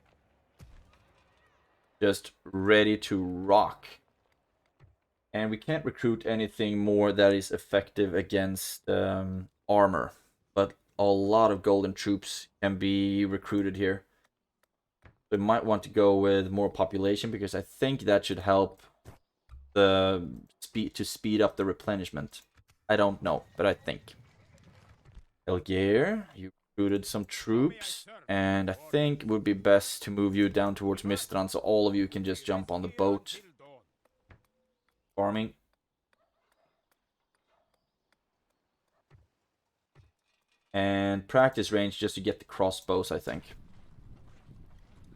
Just ready to rock. And we can't recruit anything more that is effective against armor. But a lot of golden troops can be recruited here. We might want to go with more population because I think that should help the speed up the replenishment. I don't know, but I think. Elgeir, you recruited some troops, and I think it would be best to move you down towards Mistran so all of you can just jump on the boat. Farming. And practice range just to get the crossbows, I think.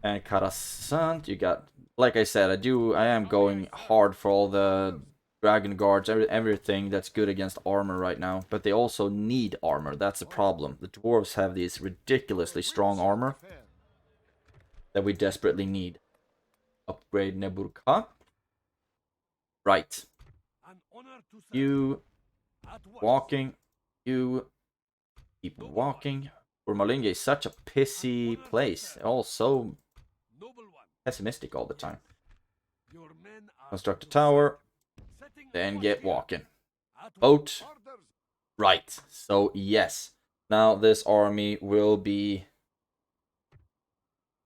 And Karasant, you got, like I said, I am going hard for all the dragon guards, everything that's good against armor right now. But they also need armor, that's a problem. The dwarves have these ridiculously strong armor that we desperately need. Upgrade Neburka. Right. You walking. You keep walking. Urmalinge is such a pissy place. They're all so pessimistic all the time. Construct a tower. Then get walking. Boat. Right. So yes. Now this army will be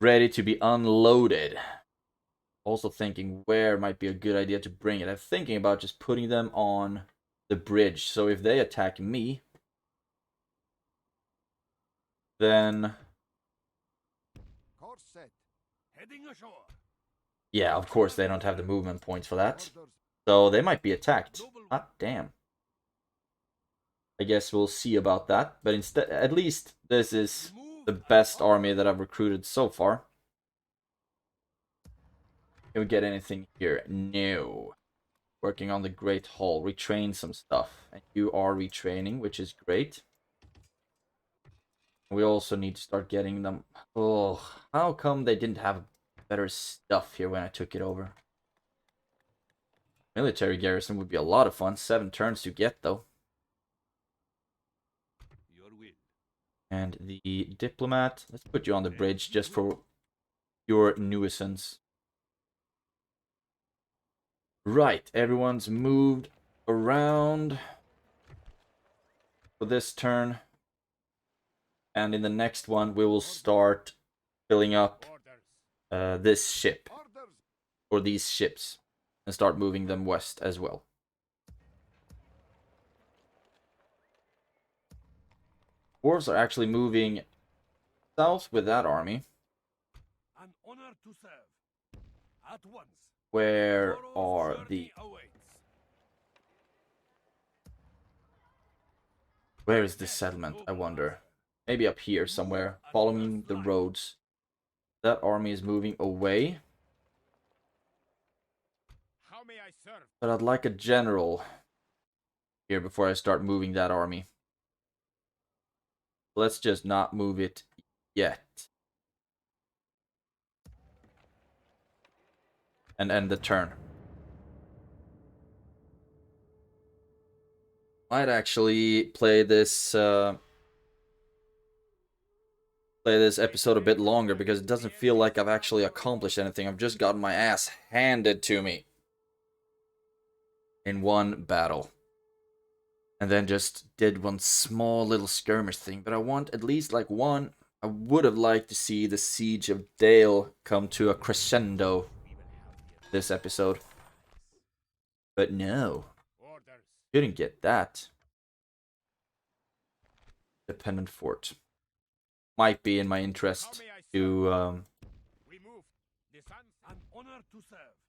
ready to be unloaded. Also thinking where might be a good idea to bring it. I'm thinking about just putting them on the bridge. So if they attack me, then yeah, of course they don't have the movement points for that. So they might be attacked. Ah, damn. I guess we'll see about that. But instead, at least this is the best army that I've recruited so far. Can we get anything here? No. Working on the Great Hall. Retrain some stuff. And you are retraining, which is great. We also need to start getting them. Oh, how come they didn't have better stuff here when I took it over? Military garrison would be a lot of fun. 7 turns to get, though. And the diplomat. Let's put you on the bridge just for your nuisance. Right, everyone's moved around for this turn. And in the next one, we will start filling up this ship. Or these ships. And start moving them west as well. Dwarves are actually moving south with that army. An honor to serve. At once. Where are the... Where is this settlement, I wonder? Maybe up here somewhere, following the roads. That army is moving away. How may I serve? But I'd like a general here before I start moving that army. Let's just not move it yet. And end the turn. Might actually play this episode a bit longer because it doesn't feel like I've actually accomplished anything. I've just gotten my ass handed to me in one battle. And then just did one small little skirmish thing. But I want at least like one. I would have liked to see the Siege of Dale come to a crescendo this episode. But no. Couldn't get that. Dependent fort. Might be in my interest to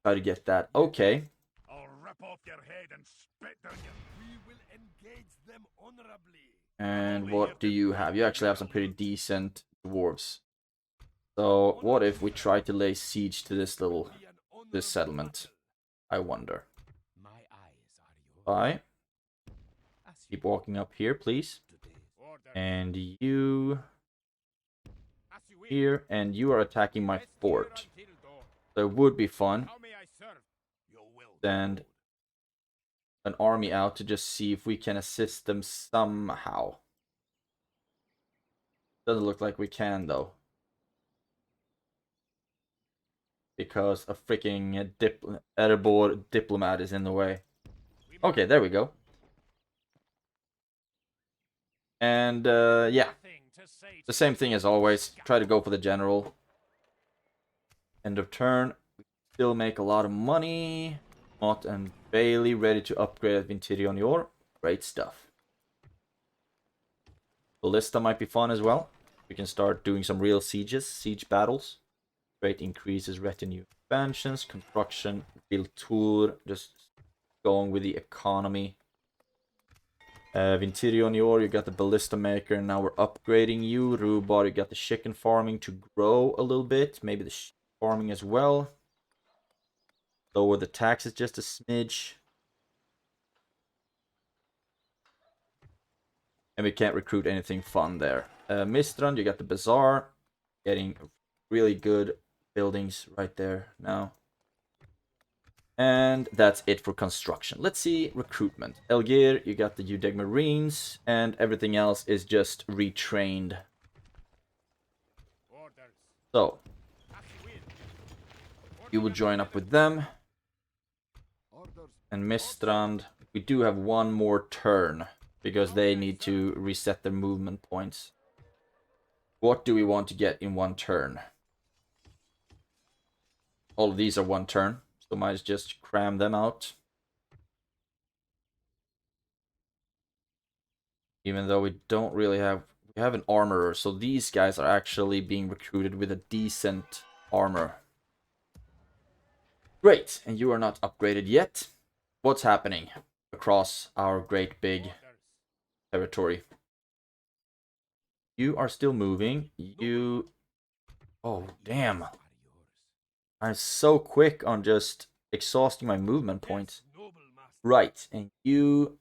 try to get that. Okay. I'll rip off your head and spit down your... We will engage them honorably. And what do you have? You actually have some pretty decent dwarves. So what if we try to lay siege to this settlement? I wonder. Bye. Keep walking up here, please. And you here, and you are attacking my fort. So it would be fun. Send an army out to just see if we can assist them somehow. Doesn't look like we can though. Because a freaking Erebor diplomat is in the way. Okay, there we go. And yeah, the same thing as always. Try to go for the general. End of turn. We still make a lot of money. Mott and Bailey ready to upgrade at Vintirion Yor. Great stuff. Ballista might be fun as well. We can start doing some real siege battles. Rate increases, retinue expansions, construction, build tour, just going with the economy. Vintirion, you got the ballista maker, now we're upgrading you. Rubar, you got the chicken farming to grow a little bit, maybe the sheep farming as well. Lower the taxes just a smidge. And we can't recruit anything fun there. Mistran, you got the bazaar, getting really good buildings right there now. And that's it for construction. Let's see recruitment. Elgir, you got the Udeg Marines, and everything else is just retrained. So, you will join up with them. And Mistrand, we do have one more turn, because they need to reset their movement points. What do we want to get in one turn? All of these are one turn, so might just cram them out. Even though we don't really have... We have an armorer, so these guys are actually being recruited with a decent armor. Great, and you are not upgraded yet. What's happening across our great big territory? You are still moving. You... Oh, damn. I'm so quick on just exhausting my movement points. Right, and you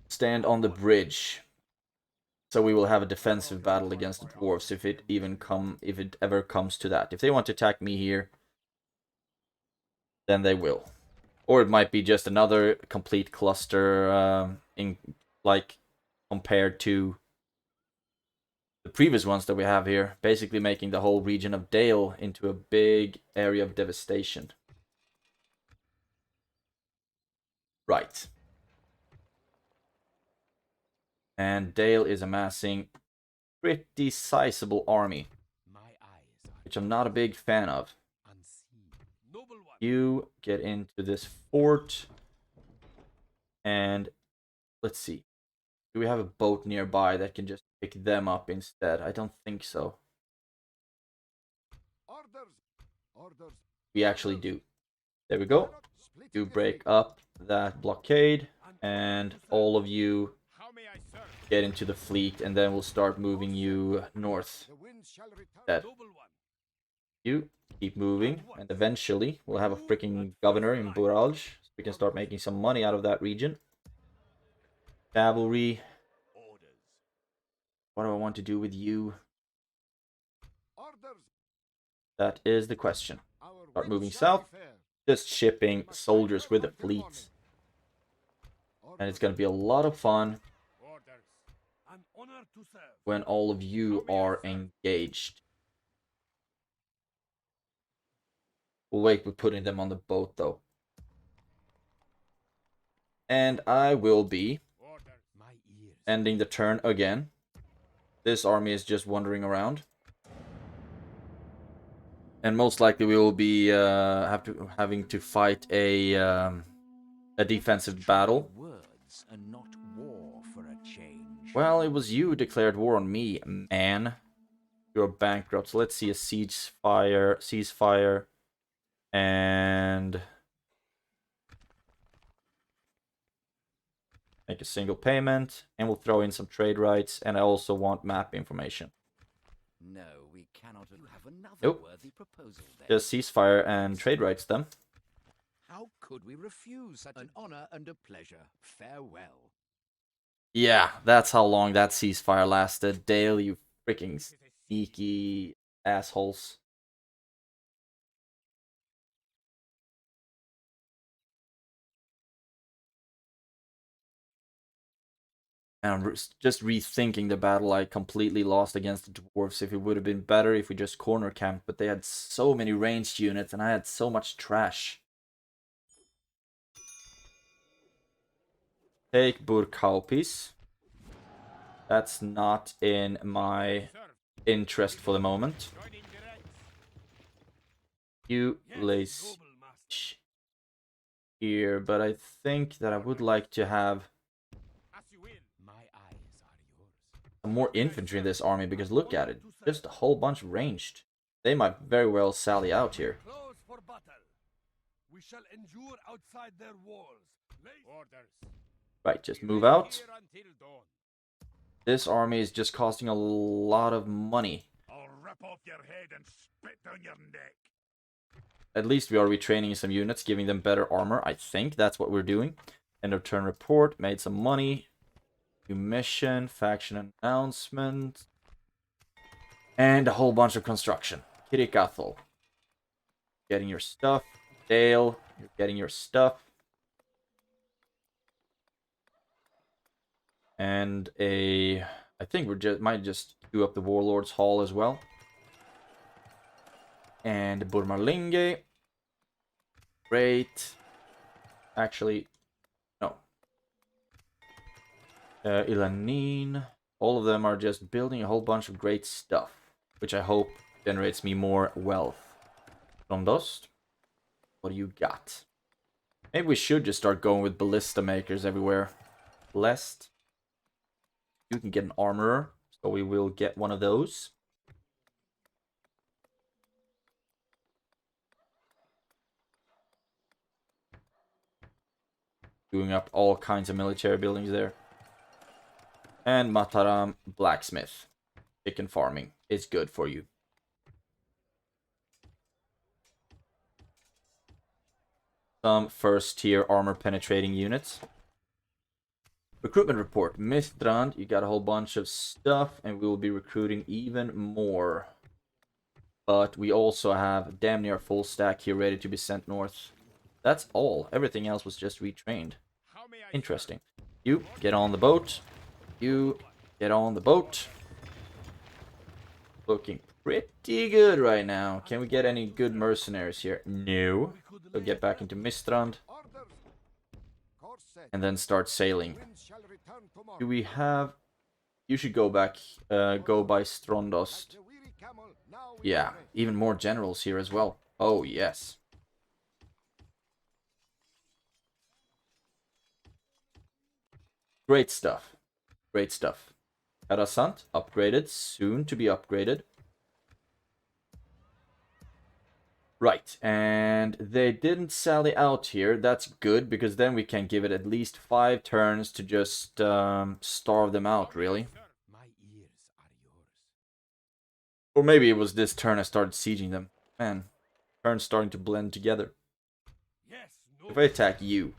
stand on the bridge. So we will have a defensive battle against the dwarves if it ever comes to that. If they want to attack me here, then they will. Or it might be just another complete cluster compared to the previous ones that we have here, basically making the whole region of Dale into a big area of devastation. Right. And Dale is amassing pretty sizable army, which I'm not a big fan of. You get into this fort, and let's see. Do we have a boat nearby that can just pick them up instead? I don't think so. We actually do. There we go. You break up that blockade, and all of you get into the fleet, and then we'll start moving you north. That you keep moving, and eventually we'll have a freaking governor in Buralj, so we can start making some money out of that region. Cavalry. What do I want to do with you? That is the question. Start moving south. Just shipping soldiers with the fleet. And it's going to be a lot of fun when all of you are engaged. We'll wait with putting them on the boat, though. And I will be ending the turn again. This army is just wandering around. And most likely we will be having to fight a defensive battle. Well, it was you who declared war on me, man. You're bankrupt. So let's see a ceasefire, and make a single payment, and we'll throw in some trade rights, and I also want map information. No, we cannot have another Nope. worthy proposal then. Just ceasefire and trade rights then. How could we refuse such an honor and a pleasure? Farewell. Yeah, that's how long that ceasefire lasted. Dale, you freaking sneaky assholes. And I'm just rethinking the battle I completely lost against the dwarves. If it would have been better if we just corner camped, but they had so many ranged units and I had so much trash. Take Burkaupis. That's not in my interest for the moment. You place here, but I think that I would like to have some more infantry in this army, because look at it. Just a whole bunch ranged. They might very well sally out here. Close for battle. We shall endure outside their walls. Orders. Right, just move out. Here until dawn. This army is just costing a lot of money. I'll rip off your head and spit down your neck. At least we are retraining some units, giving them better armor. I think that's what we're doing. End of turn report, made some money. New mission, faction announcement. And a whole bunch of construction. Kirikathal. Getting your stuff. Dale, you're getting your stuff. And I think might just do up the Warlord's Hall as well. And Burmarlinge. Great. Actually, no. Ilanin. All of them are just building a whole bunch of great stuff, which I hope generates me more wealth. Rondost, what do you got? Maybe we should just start going with ballista makers everywhere. Blessed. You can get an armorer, so we will get one of those. Doing up all kinds of military buildings there. And Mataram blacksmith. Chicken farming is good for you. Some first tier armor penetrating units. Recruitment report. Mistrand, you got a whole bunch of stuff, and we will be recruiting even more. But we also have damn near full stack here ready to be sent north. That's all. Everything else was just retrained. Interesting. You, get on the boat. You, get on the boat. Looking pretty good right now. Can we get any good mercenaries here? No. So get back into Mistrand. Orders. Course set. And then start sailing. Winds shall return tomorrow. Do we have... You should go back, go by Strondost. Like a weary camel, now we Yeah, must rest. even more generals here as well. Oh, yes. Great stuff. Great stuff. Karasant, upgraded. Soon to be upgraded. Right, and they didn't sally out here. That's good, because then we can give it at least 5 turns to just starve them out, really. My ears are yours. Or maybe it was this turn I started sieging them. Man, turns starting to blend together. Yes, If I attack you,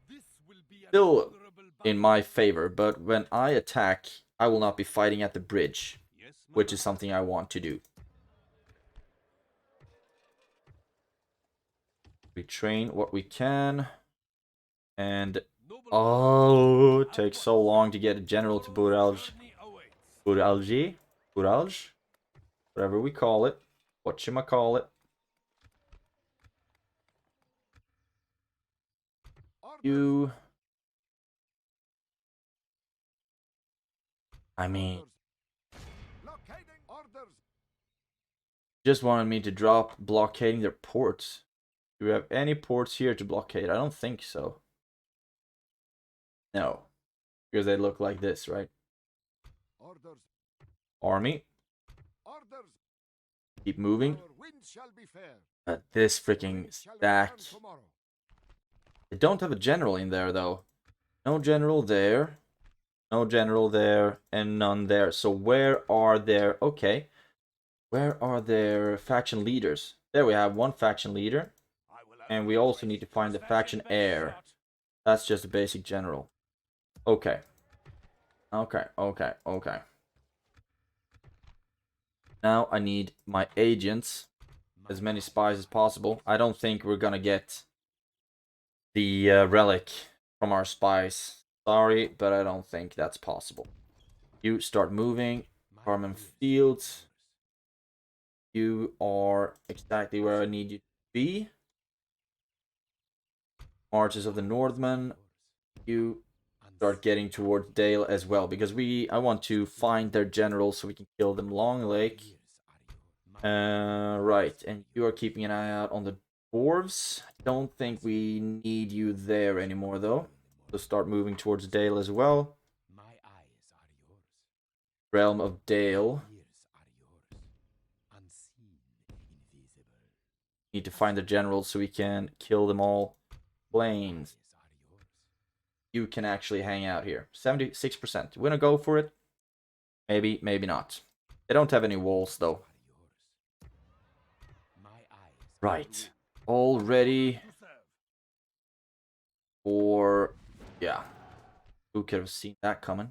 this will be still honorable in my favor, but when I attack, I will not be fighting at the bridge, Yes, which is something I want to do. We train what we can, and oh, it takes so long to get a general to Buralj, whatever we call it, whatchamacallit. You, I mean, Blockading orders. just wanted me to drop blockading their ports. Do we have any ports here to blockade? I don't think so. No, because they look like this, right? Orders. Army, Orders. keep moving. Our winds shall be fair. This freaking Winds shall stack. return tomorrow. They don't have a general in there, though. No general there. No general there. And none there. So where are their... Okay. Where are their faction leaders? There we have one faction leader. And we also need to find the faction heir. That's just a basic general. Okay. Okay, okay, okay. Now I need my agents. As many spies as possible. I don't think we're gonna get the relic from our spies. Sorry, but I don't think that's possible. You start moving. Farming fields. You are exactly where I need you to be. Marches of the Northmen. You start getting towards Dale as well, because I want to find their generals so we can kill them. Long Lake. Right, and you are keeping an eye out on the dwarves. Don't think we need you there anymore, though. So start moving towards Dale as well. My eyes are yours. Realm of Dale. Years are yours, unseen, invisible. Need to find the generals so we can kill them all. Planes. Eyes are yours. You can actually hang out here. 76%. We're gonna go for it. Maybe, maybe not. They don't have any walls though. Are yours. My eyes. Right. All ready To serve. for... Yeah. Who could have seen that coming?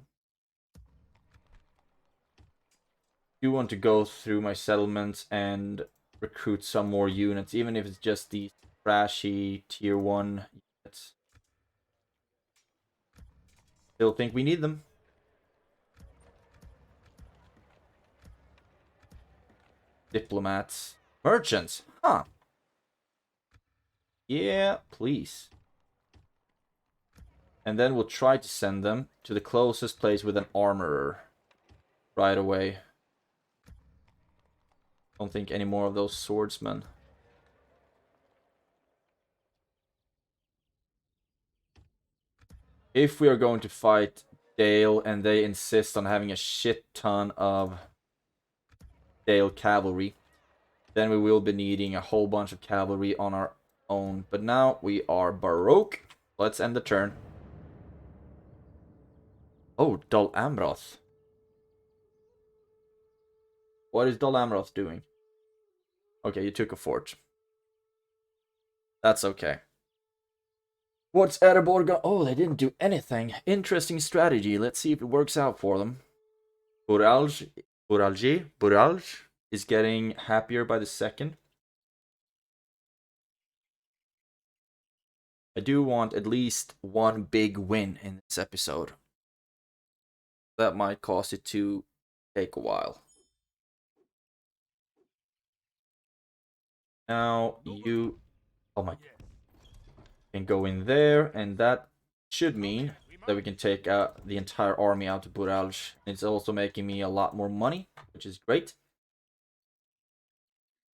Do want to go through my settlements and recruit some more units, even if it's just these trashy tier 1 units. Still think we need them. Diplomats. Merchants. Huh. Yeah, please. And then we'll try to send them to the closest place with an armorer right away. Don't think any more of those swordsmen. If we are going to fight Dale and they insist on having a shit ton of Dale cavalry, then we will be needing a whole bunch of cavalry on our own. But now we are Baroque. Let's end the turn. Oh, Dol Amroth. What is Dol Amroth doing? Okay, you took a fort. That's okay. What's Erebor got? Oh, they didn't do anything. Interesting strategy. Let's see if it works out for them. Buralj is getting happier by the second. I do want at least one big win in this episode. That might cause it to take a while. Now you... Oh my... Can go in there, and that should mean that we can take the entire army out to Buralj. It's also making me a lot more money, which is great.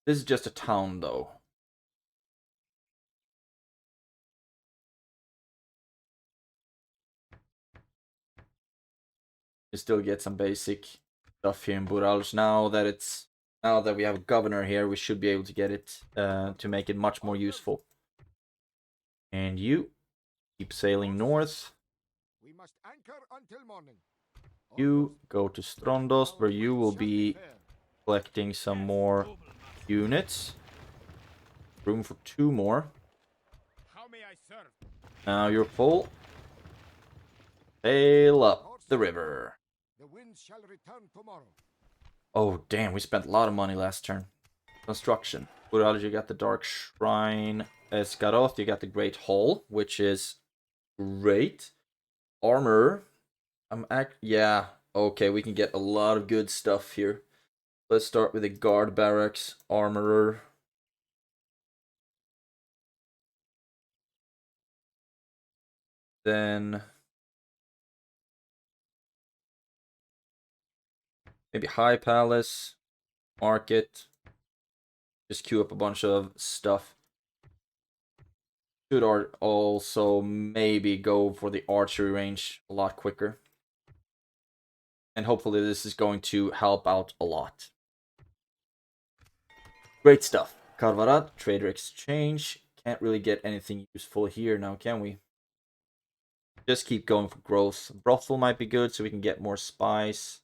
This is just a town, though. You still get some basic stuff here in Buralj. Now that we have a governor here, we should be able to get it to make it much more useful. And you keep sailing north. We must anchor until morning. You go to Strondos, where you will be collecting some more units. Room for 2 more. How may I serve? Now you're full. Sail up the river. The winds shall return tomorrow. Oh, damn, we spent a lot of money last turn. Construction. Buralj, you got the Dark Shrine. Esgaroth, you got the Great Hall, which is great. Armor. Yeah, okay, we can get a lot of good stuff here. Let's start with the Guard Barracks. Armorer. Then... maybe High Palace. Market. Just queue up a bunch of stuff. Should also maybe go for the archery range a lot quicker. And hopefully this is going to help out a lot. Great stuff. Karvarat, Trader Exchange. Can't really get anything useful here now, can we? Just keep going for growth. Brothel might be good so we can get more spice.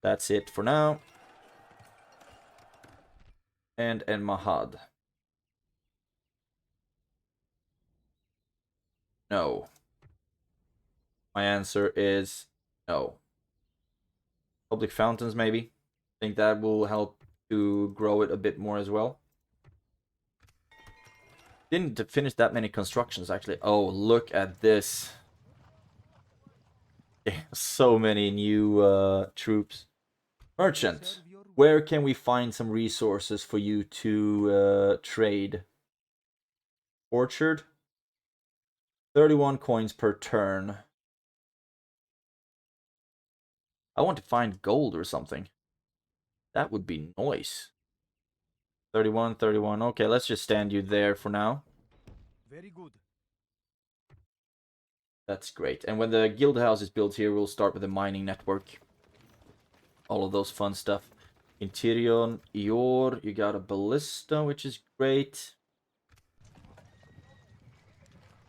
That's it for now. And Mahad. No. My answer is no. Public fountains, maybe. I think that will help to grow it a bit more as well. Didn't finish that many constructions, actually. Oh, look at this. So many new troops. Merchant. Where can we find some resources for you to trade? Orchard. 31 coins per turn. I want to find gold or something. That would be nice. 31, 31. Okay, let's just stand you there for now. Very good. That's great. And when the guild house is built here, we'll start with a mining network. all of those fun stuff. Interion, Ior, you got a ballista, which is great.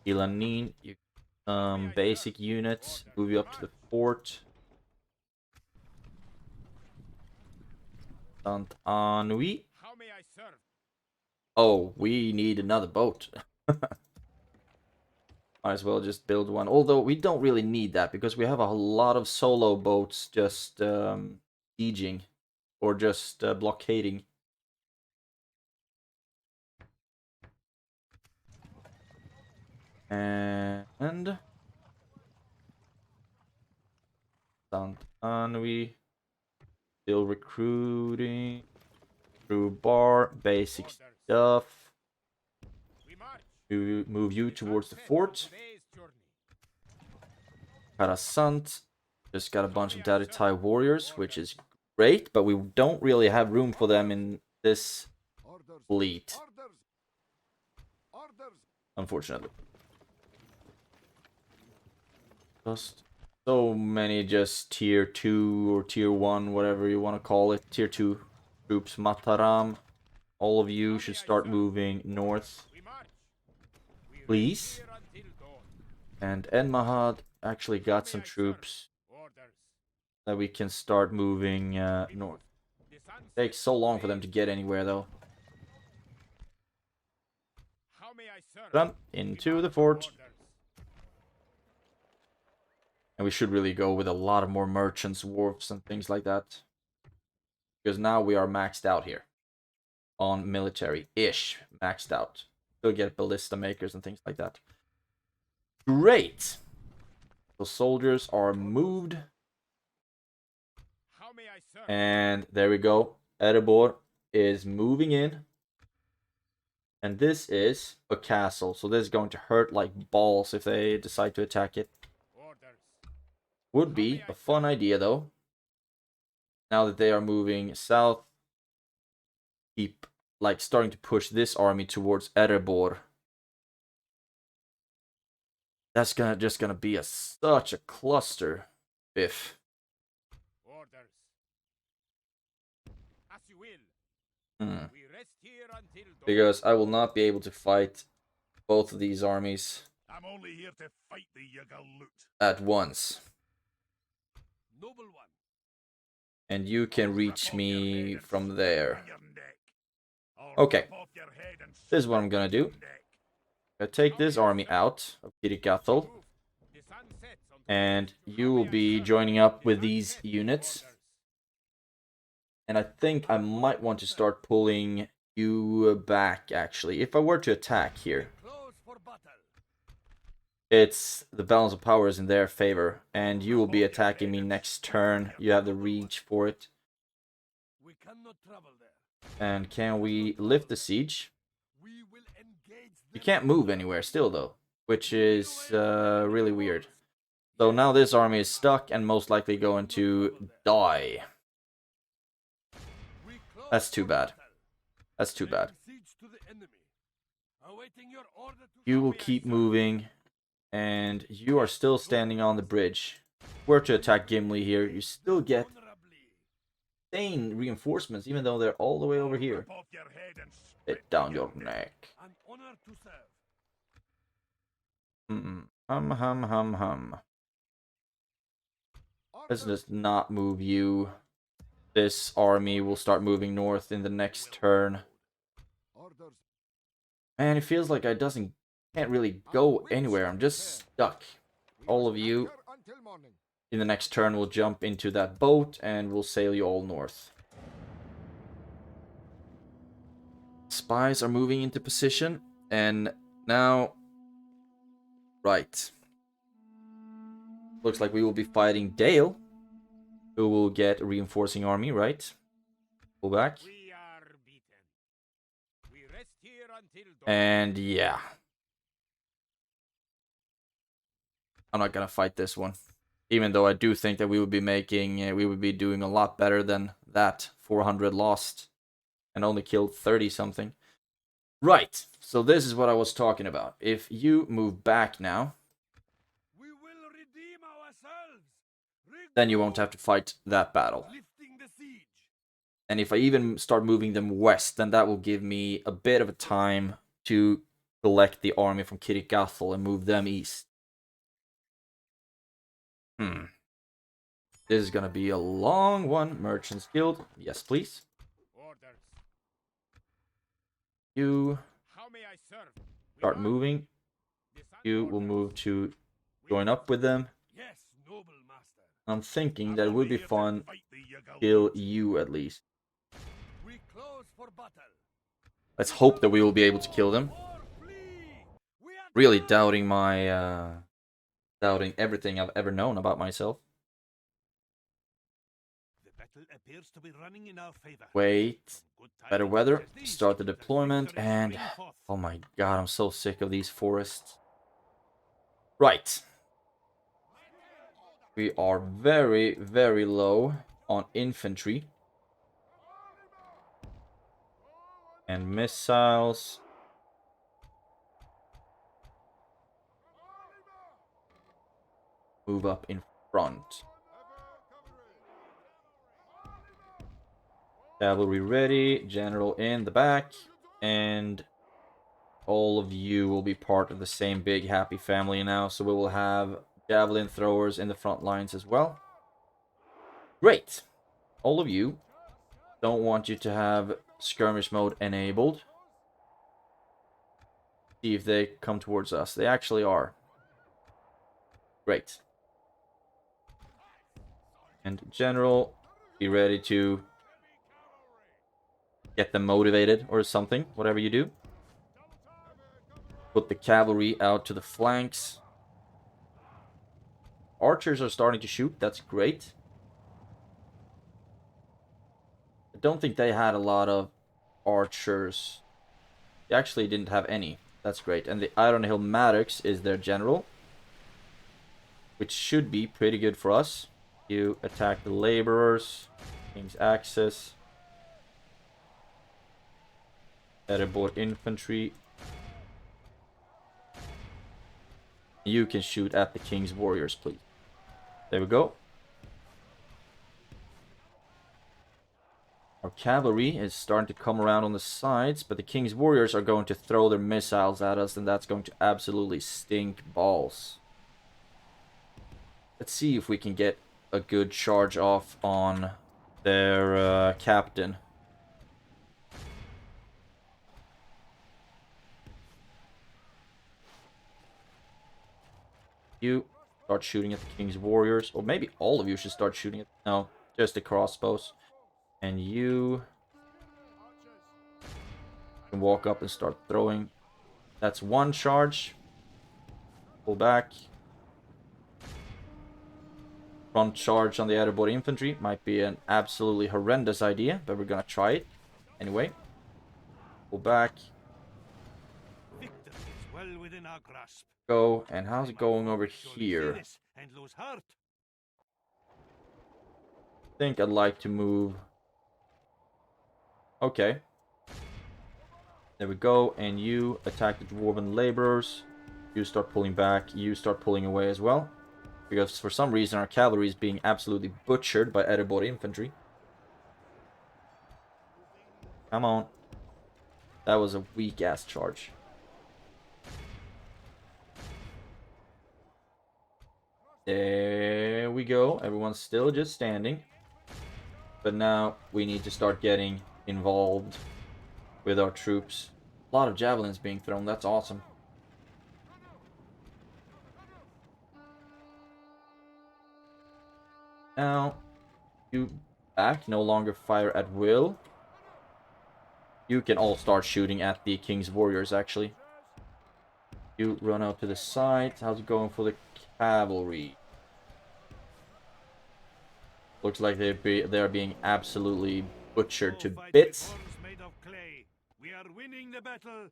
Ilanin, you basic units, move you up to the fort. Sant Anui. How may I serve? Oh, we need another boat. Might as well just build one. Although we don't really need that because we have a lot of solo boats just sieging or just blockading. And Sant Anui. Still recruiting. Through bar, basic stuff. Move you towards the fort. Karasant. Just got a bunch of Daritai warriors, which is great, but we don't really have room for them in this fleet. Unfortunately. Just so many just tier 2 or tier 1, whatever you want to call it. Tier 2 troops. Mataram. All of you should start moving north. Please. And Enmahad actually got some troops that we can start moving north. Takes so long for them to get anywhere though. Come into the fort. And we should really go with a lot of more merchants, wharfs, and things like that. Because now we are maxed out here. On military-ish. Maxed out. Still get ballista makers and things like that. Great! The soldiers are moved. And there we go. Erebor is moving in. And this is a castle. So this is going to hurt like balls if they decide to attack it. Would be a fun idea though. Now that they are moving south. Keep like starting to push this army towards Erebor. That's just gonna be such a cluster. If. Because I will not be able to fight both of these armies I'm only here to fight the Yagalut. at once. Noble one. And you can reach me from there. Okay. This is what I'm gonna do. I take this army out of Kirikathal. And you will be joining up with these units. And I think I might want to start pulling you back, actually. If I were to attack here. It's the balance of power is in their favor. And you will be attacking me next turn. You have the reach for it. And can we lift the siege? You can't move anywhere still, though. Which is really weird. So now this army is stuck and most likely going to die. That's too bad. That's too bad. You will keep moving. And you are still standing on the bridge. If we were to attack Gimli here, you still get insane reinforcements, even though they're all the way over here. Spit down your neck. Hum. Let's just not move you. This army will start moving north in the next turn. Man, it feels like I can't really go anywhere. I'm just stuck. All of you in the next turn will jump into that boat and we'll sail you all north. Spies are moving into position and now right. Looks like we will be fighting Dale, who will get a reinforcing army, right? Pull back. And yeah. I'm not gonna fight this one. Even though I do think that we would be doing a lot better than that. 400 lost. And only killed 30 something. Right. So this is what I was talking about. If you move back now. Then you won't have to fight that battle. And if I even start moving them west, then that will give me a bit of a time to collect the army from Kirikathal and move them east. This is gonna be a long one. Merchants Guild. Yes, please. Orders. You How may I serve? start moving. You will move to join up with them. Yes, noble master. I'm thinking that it would be fun to kill you at least. We close for battle. Let's hope that we will be able to kill them. Really doubting my doubting everything I've ever known about myself. The battle appears to be running in our favor. Wait. Good Better tidings weather. such as these Start the that deployment victory and spring forth. oh my god, I'm so sick of these forests. Right. We are very, very low on infantry. And missiles. Move up in front. Cavalry ready. General in the back. And all of you will be part of the same big happy family now. So we will have javelin throwers in the front lines as well. Great. All of you. Don't want you to have skirmish mode enabled. See if they come towards us. They actually are. Great. And general, be ready to get them motivated or something, whatever you do. Put the cavalry out to the flanks. Archers are starting to shoot, that's great. I don't think they had a lot of archers. They actually didn't have any. That's great. And the Iron Hill Maddox is their general, which should be pretty good for us. You attack the laborers. King's Axis. Ediboard infantry. You can shoot at the King's warriors, please. There we go. Our cavalry is starting to come around on the sides, but the King's warriors are going to throw their missiles at us, and that's going to absolutely stink balls. Let's see if we can get a good charge off on their captain. You start shooting at the King's warriors, or maybe all of you should start shooting at... No, just the crossbows. And you can walk up and start throwing. That's one charge. Pull back. Front charge on the Ediboard infantry might be an absolutely horrendous idea, but we're gonna try it anyway. Pull back. Victory is well within our grasp. Go. And how's it going over here? Zealous and lose heart. I think I'd like to move. Okay. There we go. And you attack the dwarven laborers. You start pulling back. You start pulling away as well. Because for some reason our cavalry is being absolutely butchered by Ediboard infantry. Come on. That was a weak ass charge. There we go. Everyone's still just standing. But now we need to start getting involved with our troops. A lot of javelins being thrown. That's awesome. Now, you back. No longer fire at will. You can all start shooting at the King's warriors, actually. You run out to the side. How's it going for the cavalry? Looks like they're being absolutely butchered to bits. Made of clay. We are winning the battle.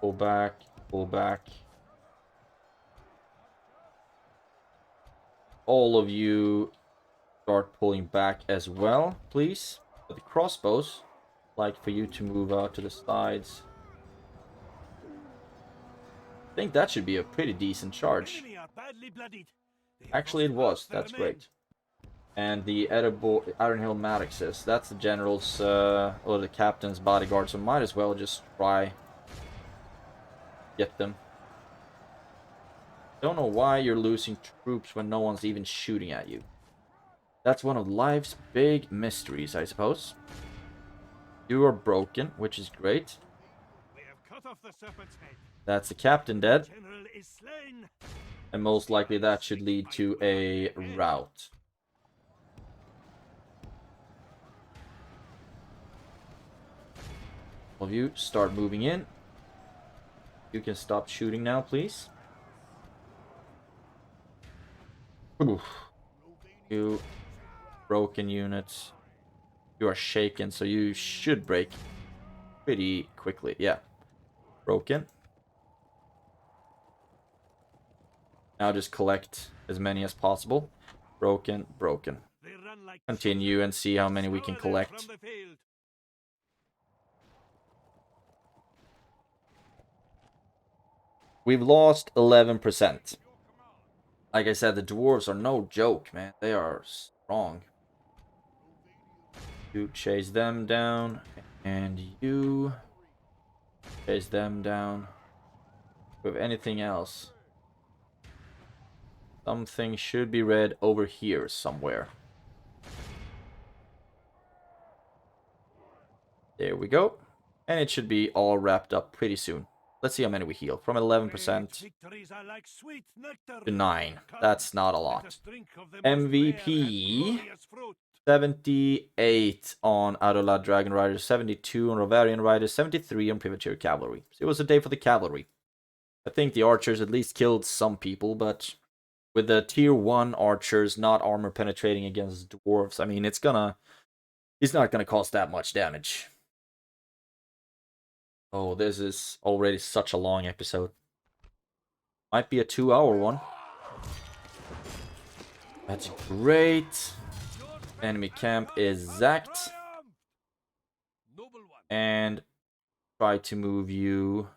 Pull back. Pull back. All of you start pulling back as well, please. But the crossbows, I'd like for you to move out to the sides. I think that should be a pretty decent charge. Enemy are badly bloodied. They have Actually, it lost was. half their That's men. great. And the Iron Hill Maddoxes, that's the general's, or the captain's bodyguard, so might as well just try get them. Don't know why you're losing troops when no one's even shooting at you. That's one of life's big mysteries, I suppose. You are broken, which is great. We have cut off the serpent's head. That's the captain dead. General is slain. And most likely that should lead to a rout. All of you start moving in. You can stop shooting now, please. Oof. You broken units. You are shaken, so you should break pretty quickly. Yeah. Broken. Now just collect as many as possible. Broken, broken. They run like Continue and see how many we can Scour them collect. from the field. We've lost 11%. Like I said, the dwarves are no joke, man. They are strong. You chase them down, and you chase them down. With anything else, something should be read over here somewhere. There we go. And it should be all wrapped up pretty soon. Let's see how many we heal. From 11% Victories are like sweet nectar. to 9. Come, That's not a let lot. us drink of the most rare and MVP. glorious fruit. 78 on Adola Dragon Riders, 72 on Rovarian Riders, 73 on Privateer Cavalry. So it was a day for the cavalry. I think the archers at least killed some people, but with the tier 1 archers not armor penetrating against dwarves, I mean, it's not gonna cause that much damage. Oh, this is already such a long episode. Might be a 2-hour one. That's great. Enemy camp is zacked. Noble one. And try to move you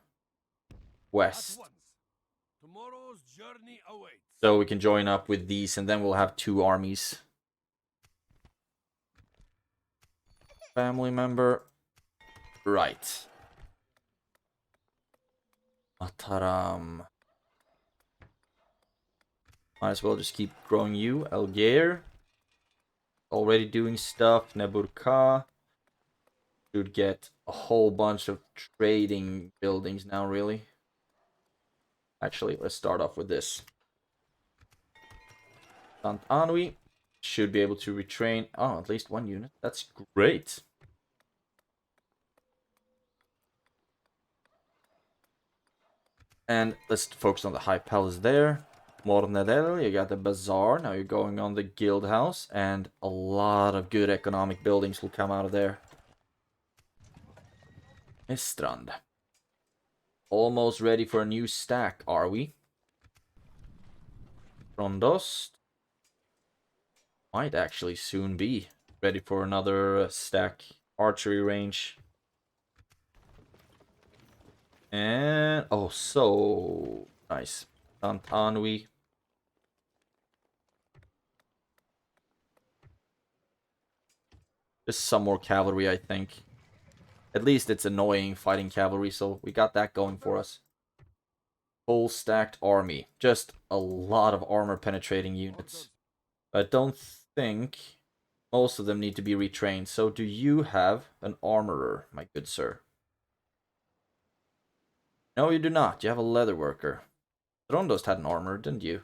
west. Tomorrow's journey awaits. So we can join up with these, and then we'll have 2 armies. Family member. Right. Mataram. Might as well just keep growing you. Elgair. Already doing stuff. Neburka. Should get a whole bunch of trading buildings now, really. Actually, let's start off with this. Sant Anui should be able to retrain. Oh, at least 1 unit. That's great. And let's focus on the High Palace there. Mordor, you got the Bazaar. Now you're going on the Guild House. And a lot of good economic buildings will come out of there. Estrand. Almost ready for a new stack, are we? Rondost. Might actually soon be ready for another stack archery range. And oh, so nice. Sant Anui. Just some more cavalry, I think. At least it's annoying fighting cavalry, so we got that going for us. Full stacked army. Just a lot of armor penetrating units. I don't think most of them need to be retrained. So do you have an armorer, my good sir? No, you do not. You have a leather worker. Rondost had an armor, didn't you?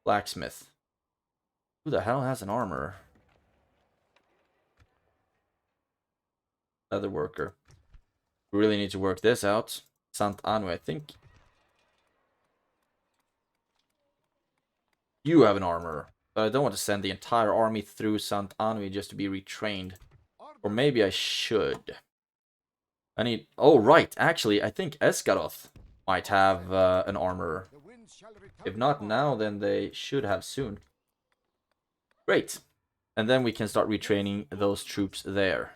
Blacksmith. Who the hell has an armorer? Leather worker. We really need to work this out. Sant Anu, I think. You have an armorer. But I don't want to send the entire army through Sant Anu just to be retrained. Or maybe I should. I need... Oh, right. Actually, I think Esgaroth might have an armorer. If not now, then they should have soon. Great. And then we can start retraining those troops there.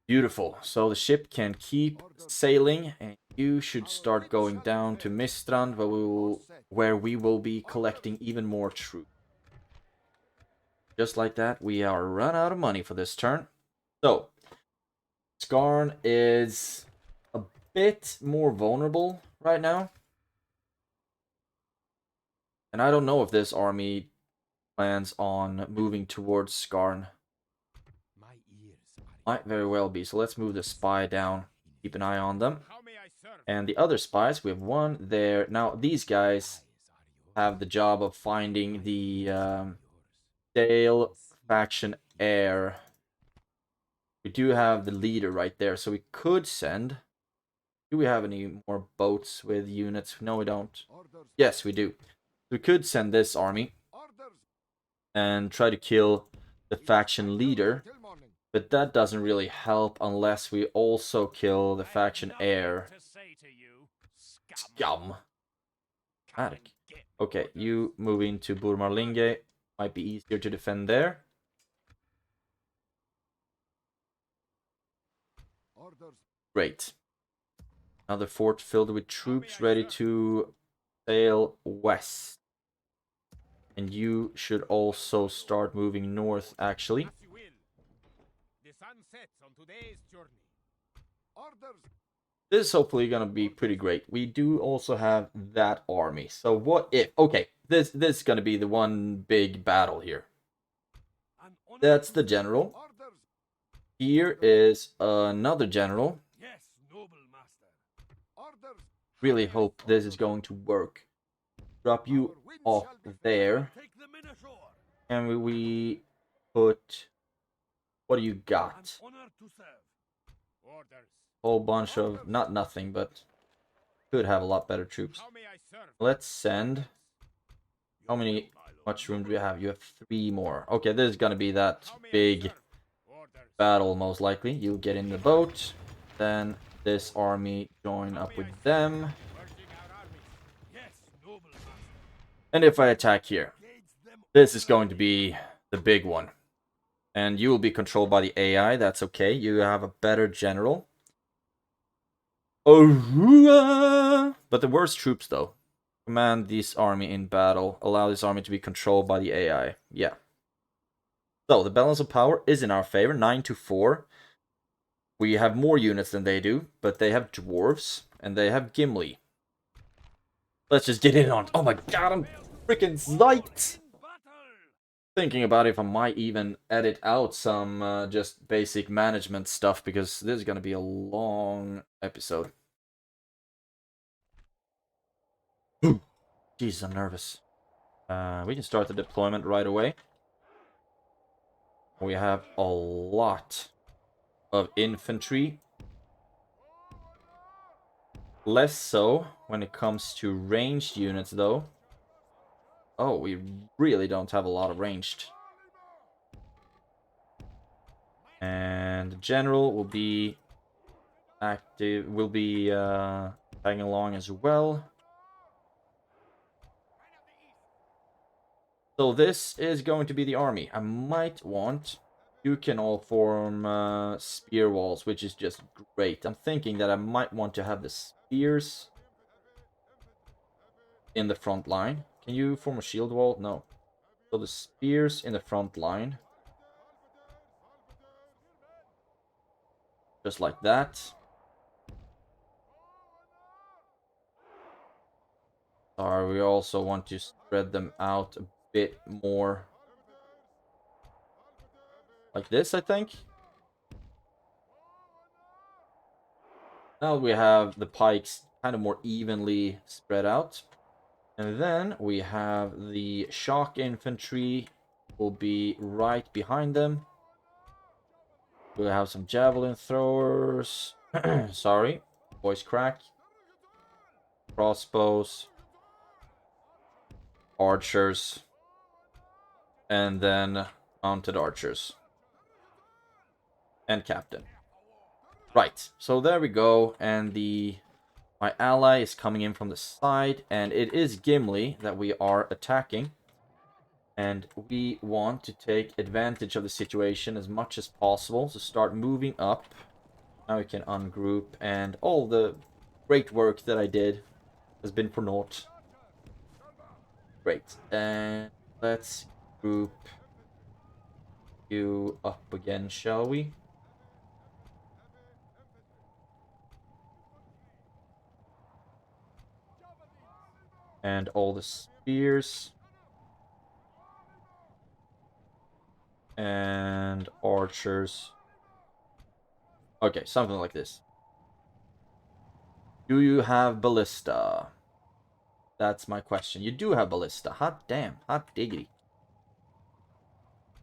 Beautiful. So the ship can keep sailing and you should start going down to Mistrand, where we will be collecting even more troops. Just like that, we are run out of money for this turn. So, Skarn is a bit more vulnerable right now. And I don't know if this army plans on moving towards Skarn. Might very well be. So let's move the spy down. Keep an eye on them. And the other spies, we have one there. Now, these guys have the job of finding the Dale faction heir. We do have the leader right there, so we could send... Do we have any more boats with units? No, we don't. Yes, we do. We could send this army and try to kill the faction leader, but that doesn't really help unless we also kill the faction heir. Scum. Attic. Okay, you move into Burmarlinge. Might be easier to defend there. Great. Another fort filled with troops ready to sail west. And you should also start moving north, actually. This is hopefully going to be pretty great. We do also have that army. So what if... Okay, this is going to be the one big battle here. That's the general. Here is another general. Really hope this is going to work. Drop you off there. And we put... What do you got? Whole bunch of... Not nothing, but... Could have a lot better troops. Let's send... How much room do we have? You have 3 more. Okay, this is gonna be that big battle, most likely. You get in the boat. Then this army join up with them. And if I attack here, this is going to be the big one. And you will be controlled by the AI. That's okay. You have a better general. Oh, but the worst troops, though. Command this army in battle. Allow this army to be controlled by the AI. Yeah. So, the balance of power is in our favor. 9-4. We have more units than they do. But they have dwarves. And they have Gimli. Let's just get in on... Oh my god, I'm freaking psyched! Thinking about if I might even edit out some just basic management stuff. Because this is going to be a long episode. Jesus, I'm nervous. We can start the deployment right away. We have a lot of infantry. Less so when it comes to ranged units, though. Oh, we really don't have a lot of ranged. And the general will be active, will be tagging along as well. So this is going to be the army. I might want... You can all form spear walls, which is just great. I'm thinking that I might want to have the spears in the front line. Can you form a shield wall? No. So the spears in the front line. Just like that. We also want to spread them out a bit more. Like this, I think. Now we have the pikes kind of more evenly spread out. And then we have the shock infantry will be right behind them. We'll have some javelin throwers. Sorry, voice crack. Crossbows. Archers. And then mounted archers. And captain. Right, so there we go. And my ally is coming in from the side. And it is Gimli that we are attacking. And we want to take advantage of the situation as much as possible. So start moving up. Now we can ungroup. And all the great work that I did has been for naught. Great. And let's group you up again, shall we? And all the spears. And archers. Okay, something like this. Do you have ballista? That's my question. You do have ballista. Hot damn. Hot diggity.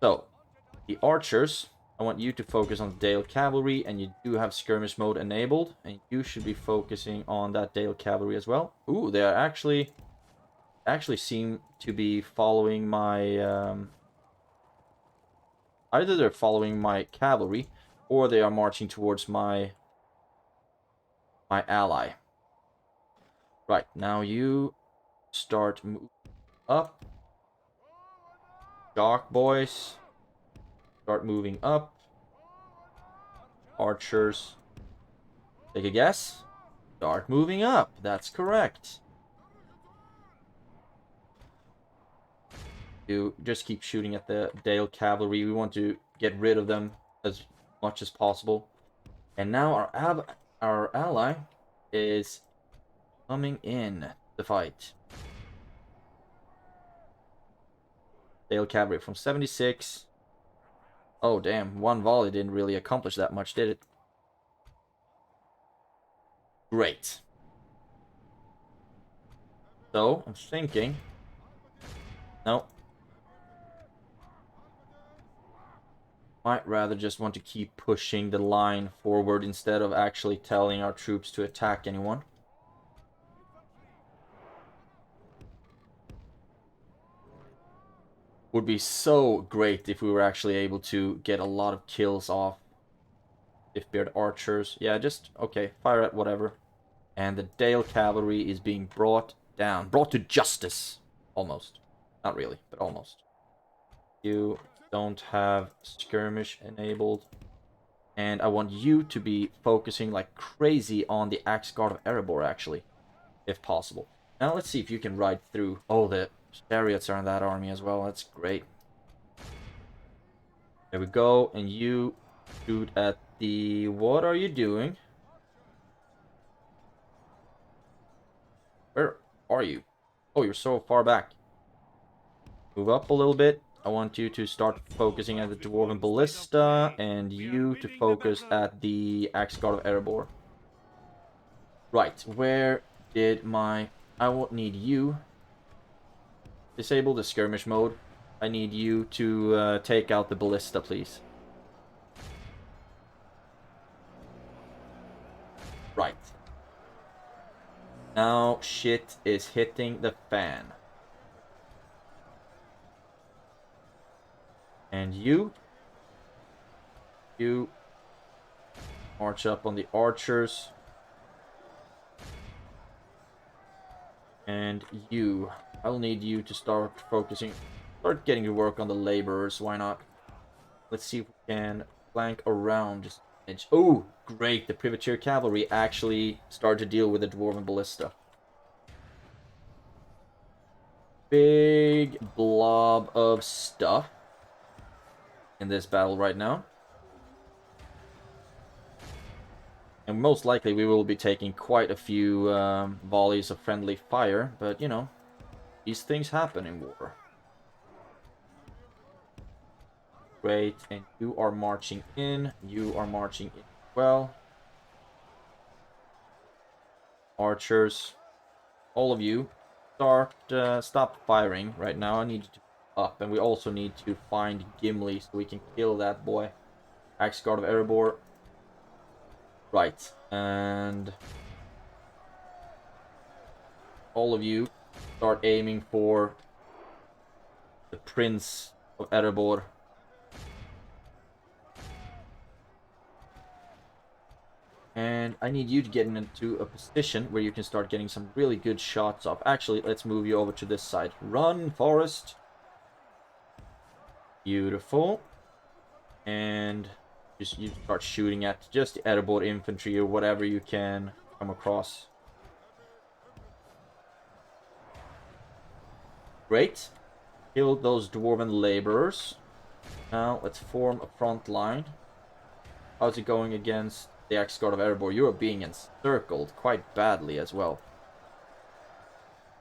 So, the archers, I want you to focus on Dale Cavalry, and you do have skirmish mode enabled, and you should be focusing on that Dale Cavalry as well. Ooh, they are actually seem to be following my either they're following my cavalry or they are marching towards my ally. Right, now you start moving up. Dock boys, start moving up. Archers, take a guess. Start moving up. That's correct. You just keep shooting at the Dale cavalry. We want to get rid of them as much as possible. And now our ally is coming in the fight. Dale cavalry from 76. Oh damn, one volley didn't really accomplish that much, did it? Great. So, I'm thinking... No. Might rather just want to keep pushing the line forward instead of actually telling our troops to attack anyone. Would be so great if we were actually able to get a lot of kills off stiff-beard archers. Yeah, just, okay, fire at whatever. And the Dale cavalry is being brought down. Brought to justice. Almost. Not really, but almost. You don't have skirmish enabled. And I want you to be focusing like crazy on the Axe Guard of Erebor, actually. If possible. Now let's see if you can ride through. Oh, the chariots are in that army as well. That's great. There we go. And you shoot at the... What are you doing? Where are you? Oh, you're so far back. Move up a little bit. I want you to start focusing at the Dwarven Ballista, and you to focus at the Axe Guard of Erebor. Right, where did my... I won't need you. Disable the skirmish mode. I need you to take out the Ballista, please. Right. Now shit is hitting the fan. And you march up on the archers. And I'll need you to start getting to work on the laborers, why not? Let's see if we can flank around just an edge. Oh, great, the privateer cavalry actually started to deal with the Dwarven Ballista. Big blob of stuff in this battle right now. And most likely we will be taking quite a few volleys of friendly fire, but you know, these things happen in war. Great, and you are marching in. You are marching in well. Archers, all of you, stop firing right now. I need you to up, and we also need to find Gimli so we can kill that boy. Axe Guard of Erebor. Right, and all of you start aiming for the Prince of Erebor. And I need you to get into a position where you can start getting some really good shots off. Actually, let's move you over to this side. Run, Forest. Beautiful. And you start shooting at just the Erebor infantry or whatever you can come across. Great. Killed those dwarven laborers. Now let's form a front line. How's it going against the Axguard of Erebor? You are being encircled quite badly as well.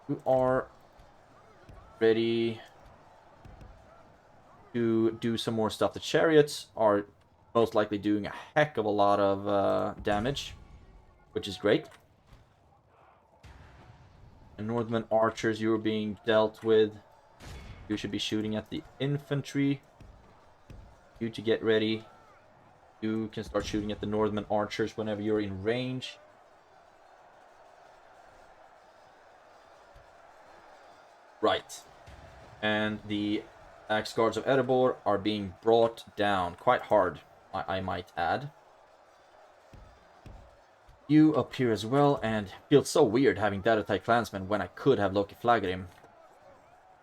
You are ready to do some more stuff. The chariots are most likely doing a heck of a lot of damage, which is great. The Northern archers, you are being dealt with. You should be shooting at the infantry. You to get ready. You can start shooting at the Northern archers whenever you're in range. Right. And the Axe Guards of Erebor are being brought down quite hard, I might add. You up here as well, and feels so weird having Dadatai Clansmen when I could have Loki Flagrim.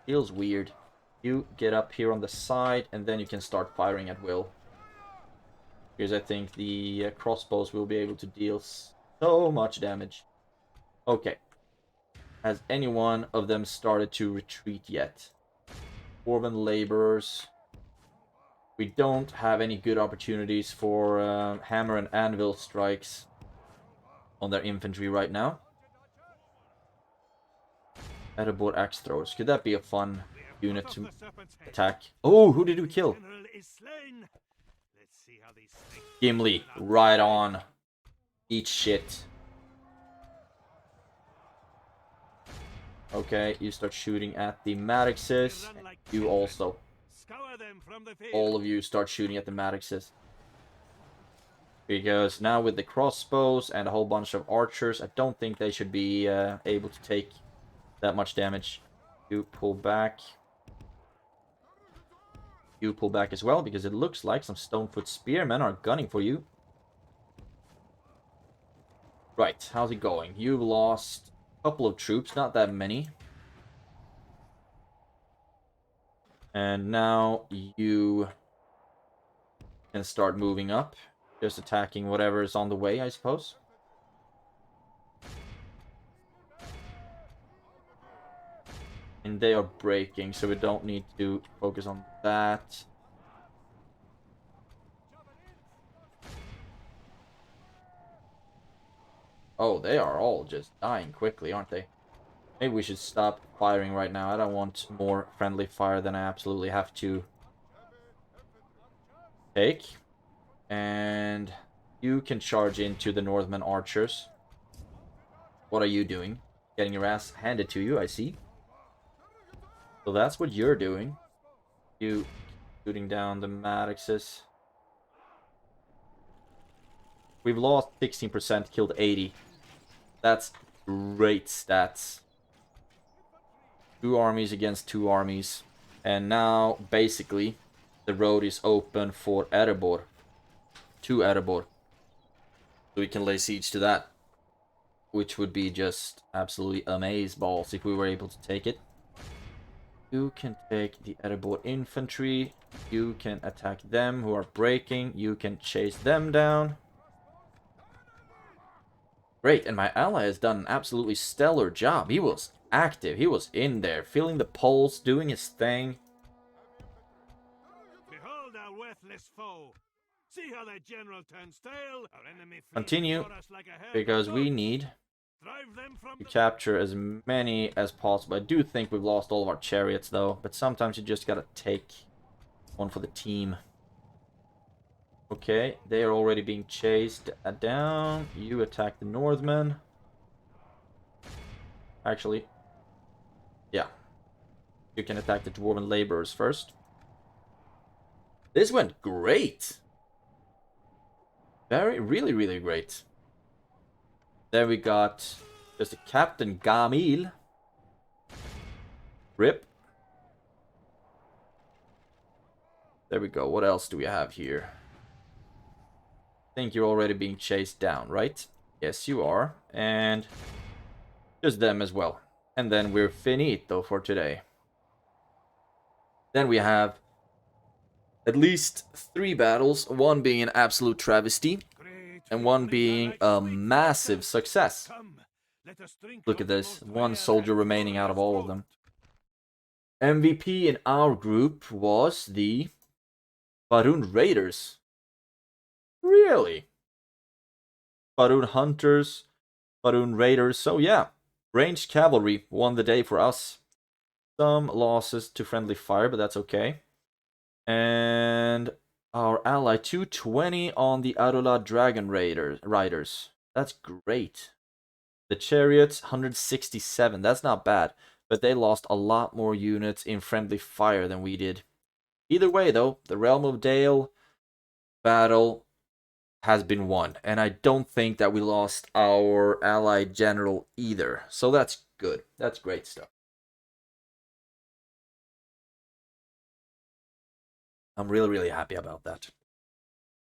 Feels weird. You get up here on the side, and then you can start firing at will. Because I think the crossbows will be able to deal so much damage. Okay. Has any one of them started to retreat yet? Dwarven laborers. We don't have any good opportunities for hammer and anvil strikes on their infantry right now. Erebor axe throwers. Could that be a fun unit to attack? Oh, who did we kill? Gimli. Right on. Eat shit. Okay, you start shooting at the Maddoxes. You also. All of you start shooting at the Maddoxes. Because now with the crossbows and a whole bunch of archers, I don't think they should be able to take that much damage. You pull back. You pull back as well, because it looks like some Stonefoot Spearmen are gunning for you. Right, how's it going? You've lost a couple of troops, not that many. And now you can start moving up. Just attacking whatever is on the way, I suppose. And they are breaking, so we don't need to focus on that. Oh, they are all just dying quickly, aren't they? Maybe we should stop firing right now. I don't want more friendly fire than I absolutely have to take. And you can charge into the Northern archers. What are you doing? Getting your ass handed to you, I see. So that's what you're doing. You shooting down the Maddoxes. We've lost 16%, killed 80. That's great stats. 2 armies against 2 armies. And now, basically, the road is open for Erebor. To Erebor. So we can lay siege to that. Which would be just absolutely amazeballs if we were able to take it. You can take the Erebor infantry. You can attack them who are breaking. You can chase them down. Great, and my ally has done an absolutely stellar job. He was active. He was in there, feeling the pulse, doing his thing. Behold our worthless foe. See how their general turns tail. Our enemy Continue, like a herd because of we goats. need Drive them from to the capture as many as possible. I do think we've lost all of our chariots, though. But sometimes you just gotta take one for the team. Okay, they are already being chased down. You attack the Northmen. Actually, yeah. You can attack the Dwarven laborers first. This went great. Really, really great. There we got just a Captain Gamil. Rip. There we go. What else do we have here? I think you're already being chased down, right? Yes, you are. And just them as well. And then we're finito for today. Then we have at least 3 battles, one being an absolute travesty, great and one victory, being like a sweet massive nectar. success. Come, let us drink Look of at the this, most one vile soldier and remaining out of all of glorious them. MVP in our group was the Rhûn Raiders. Really? Rhûn Hunters, Rhûn Raiders. So yeah, ranged cavalry won the day for us. Some losses to friendly fire, but that's okay. And our ally 220 on the Arola Dragon Riders. That's great. The chariots 167. That's not bad, but they lost a lot more units in friendly fire than we did. Either way, though, the Realm of Dale battle has been won, and I don't think that we lost our allied general either. So that's good. That's great stuff. I'm really, really happy about that.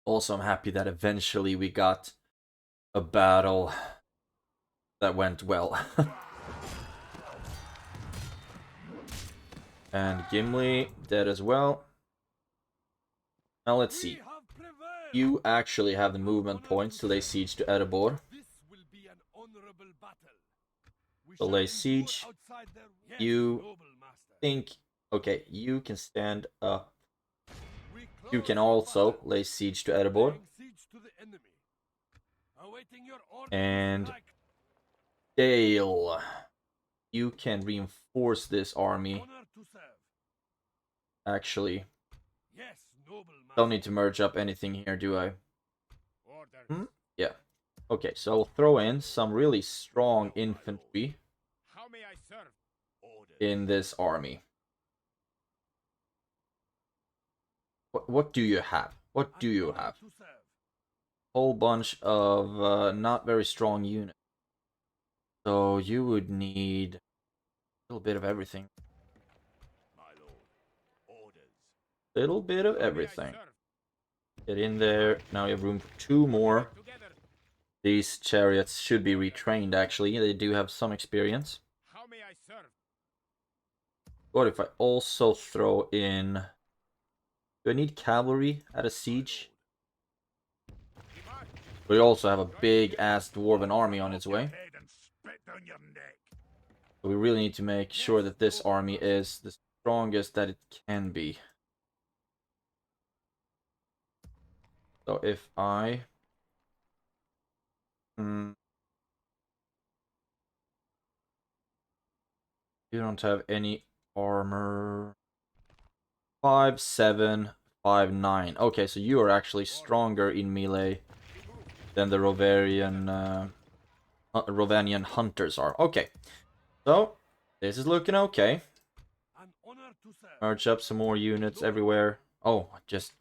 Also, I'm happy that eventually we got a battle that went well. And Gimli dead as well. Now let's see. You actually have the movement points to lay siege to Erebor. So lay siege. You think... Okay, you can stand up. You can also lay siege to Erebor. And Dale, you can reinforce this army. Actually, don't need to merge up anything here, do I? Yeah. Okay, so I'll throw in some really strong infantry in this army. What do you have? What do you have? Whole bunch of not very strong units. So you would need a little bit of everything. Little bit of everything. Get in there. Now you have room for 2 more. These chariots should be retrained, actually. They do have some experience. What if I also throw in... Do I need cavalry at a siege? We also have a big-ass dwarven army on its way. So we really need to make sure that this army is the strongest that it can be. So if I... You don't have any armor. 5, 7, 5, 9. Okay, so you are actually stronger in melee than the Rovanian hunters are. Okay, so this is looking okay. Merge up some more units everywhere. Oh, I just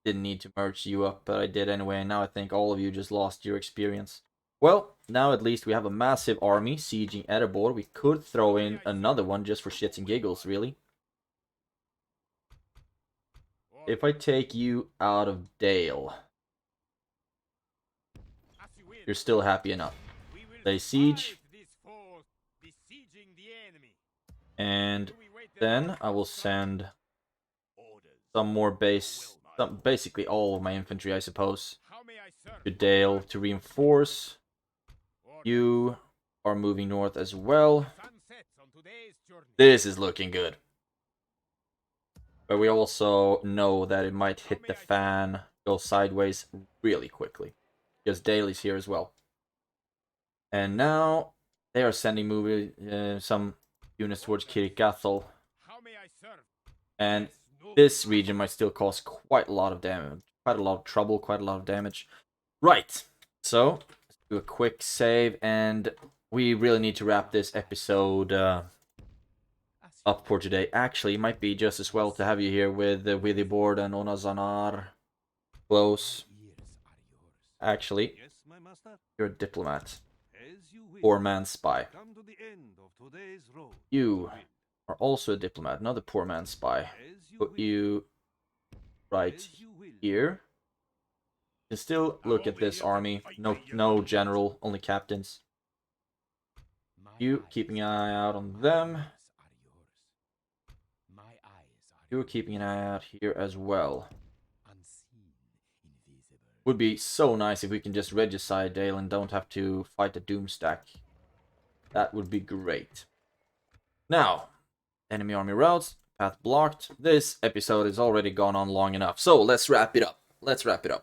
didn't need to merge you up, but I did anyway. And now I think all of you just lost your experience. Well, now at least we have a massive army sieging Erebor. We could throw in another one just for shits and giggles, really. If I take you out of Dale, you're still happy enough. They siege. And then I will send some more basically all of my infantry, I suppose, to Dale to reinforce. You are moving north as well. This is looking good. But we also know that it might hit the fan, go sideways really quickly. Because Dale is here as well. And now they are sending some units towards Kirikathal. And this region might still cause quite a lot of damage. Quite a lot of trouble, quite a lot of damage. Right, so let's do a quick save, and we really need to wrap this episode up for today. Actually, it might be just as well to have you here with the Willy Board and Onazanar close. Actually, you're a diplomat. 4-man spy. You are also a diplomat, another poor man's spy. Put you right here. You can still look at this army. No general, only captains. You keeping an eye out on them. You're keeping an eye out here as well. Would be so nice if we can just regicide Dale and don't have to fight the Doomstack. That would be great. Now, enemy army routes. path blocked. This episode has already gone on long enough, so let's wrap it up.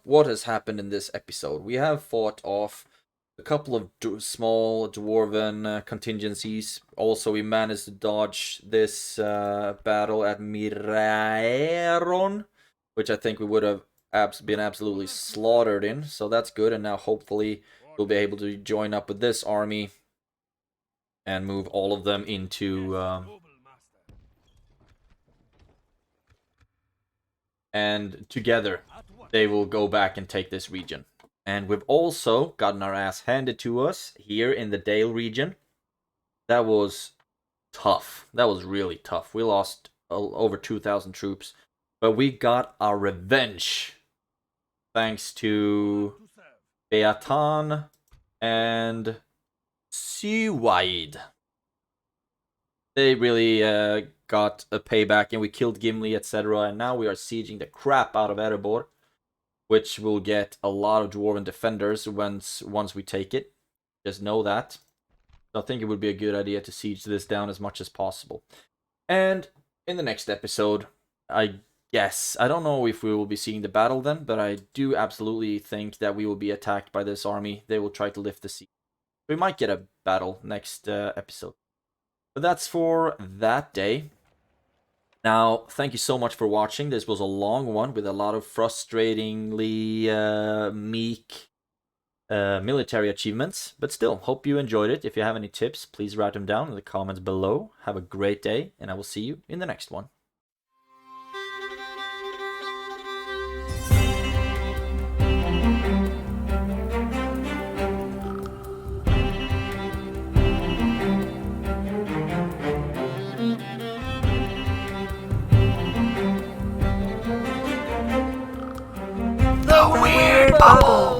What has happened in this episode? We have fought off a couple of small dwarven contingencies. Also, we managed to dodge this battle at Miraeron, which I think we would have been absolutely slaughtered in, so that's good. And now hopefully we'll be able to join up with this army and move all of them into and together they will go back and take this region. And we've also gotten our ass handed to us here in the Dale region. That was tough. That was really tough. We lost over 2,000 troops, but we got our revenge thanks to Beatan and Seaweed. They really got a payback, and we killed Gimli, etc. And now we are sieging the crap out of Erebor, which will get a lot of dwarven defenders once we take it. Just know that. So I think it would be a good idea to siege this down as much as possible. And in the next episode, I guess, I don't know if we will be seeing the battle then, but I do absolutely think that we will be attacked by this army. They will try to lift the siege. We might get a battle next episode. But that's for that day. Now, thank you so much for watching. This was a long one with a lot of frustratingly meek military achievements. But still, hope you enjoyed it. If you have any tips, please write them down in the comments below. Have a great day, and I will see you in the next one. The Weird Bubble!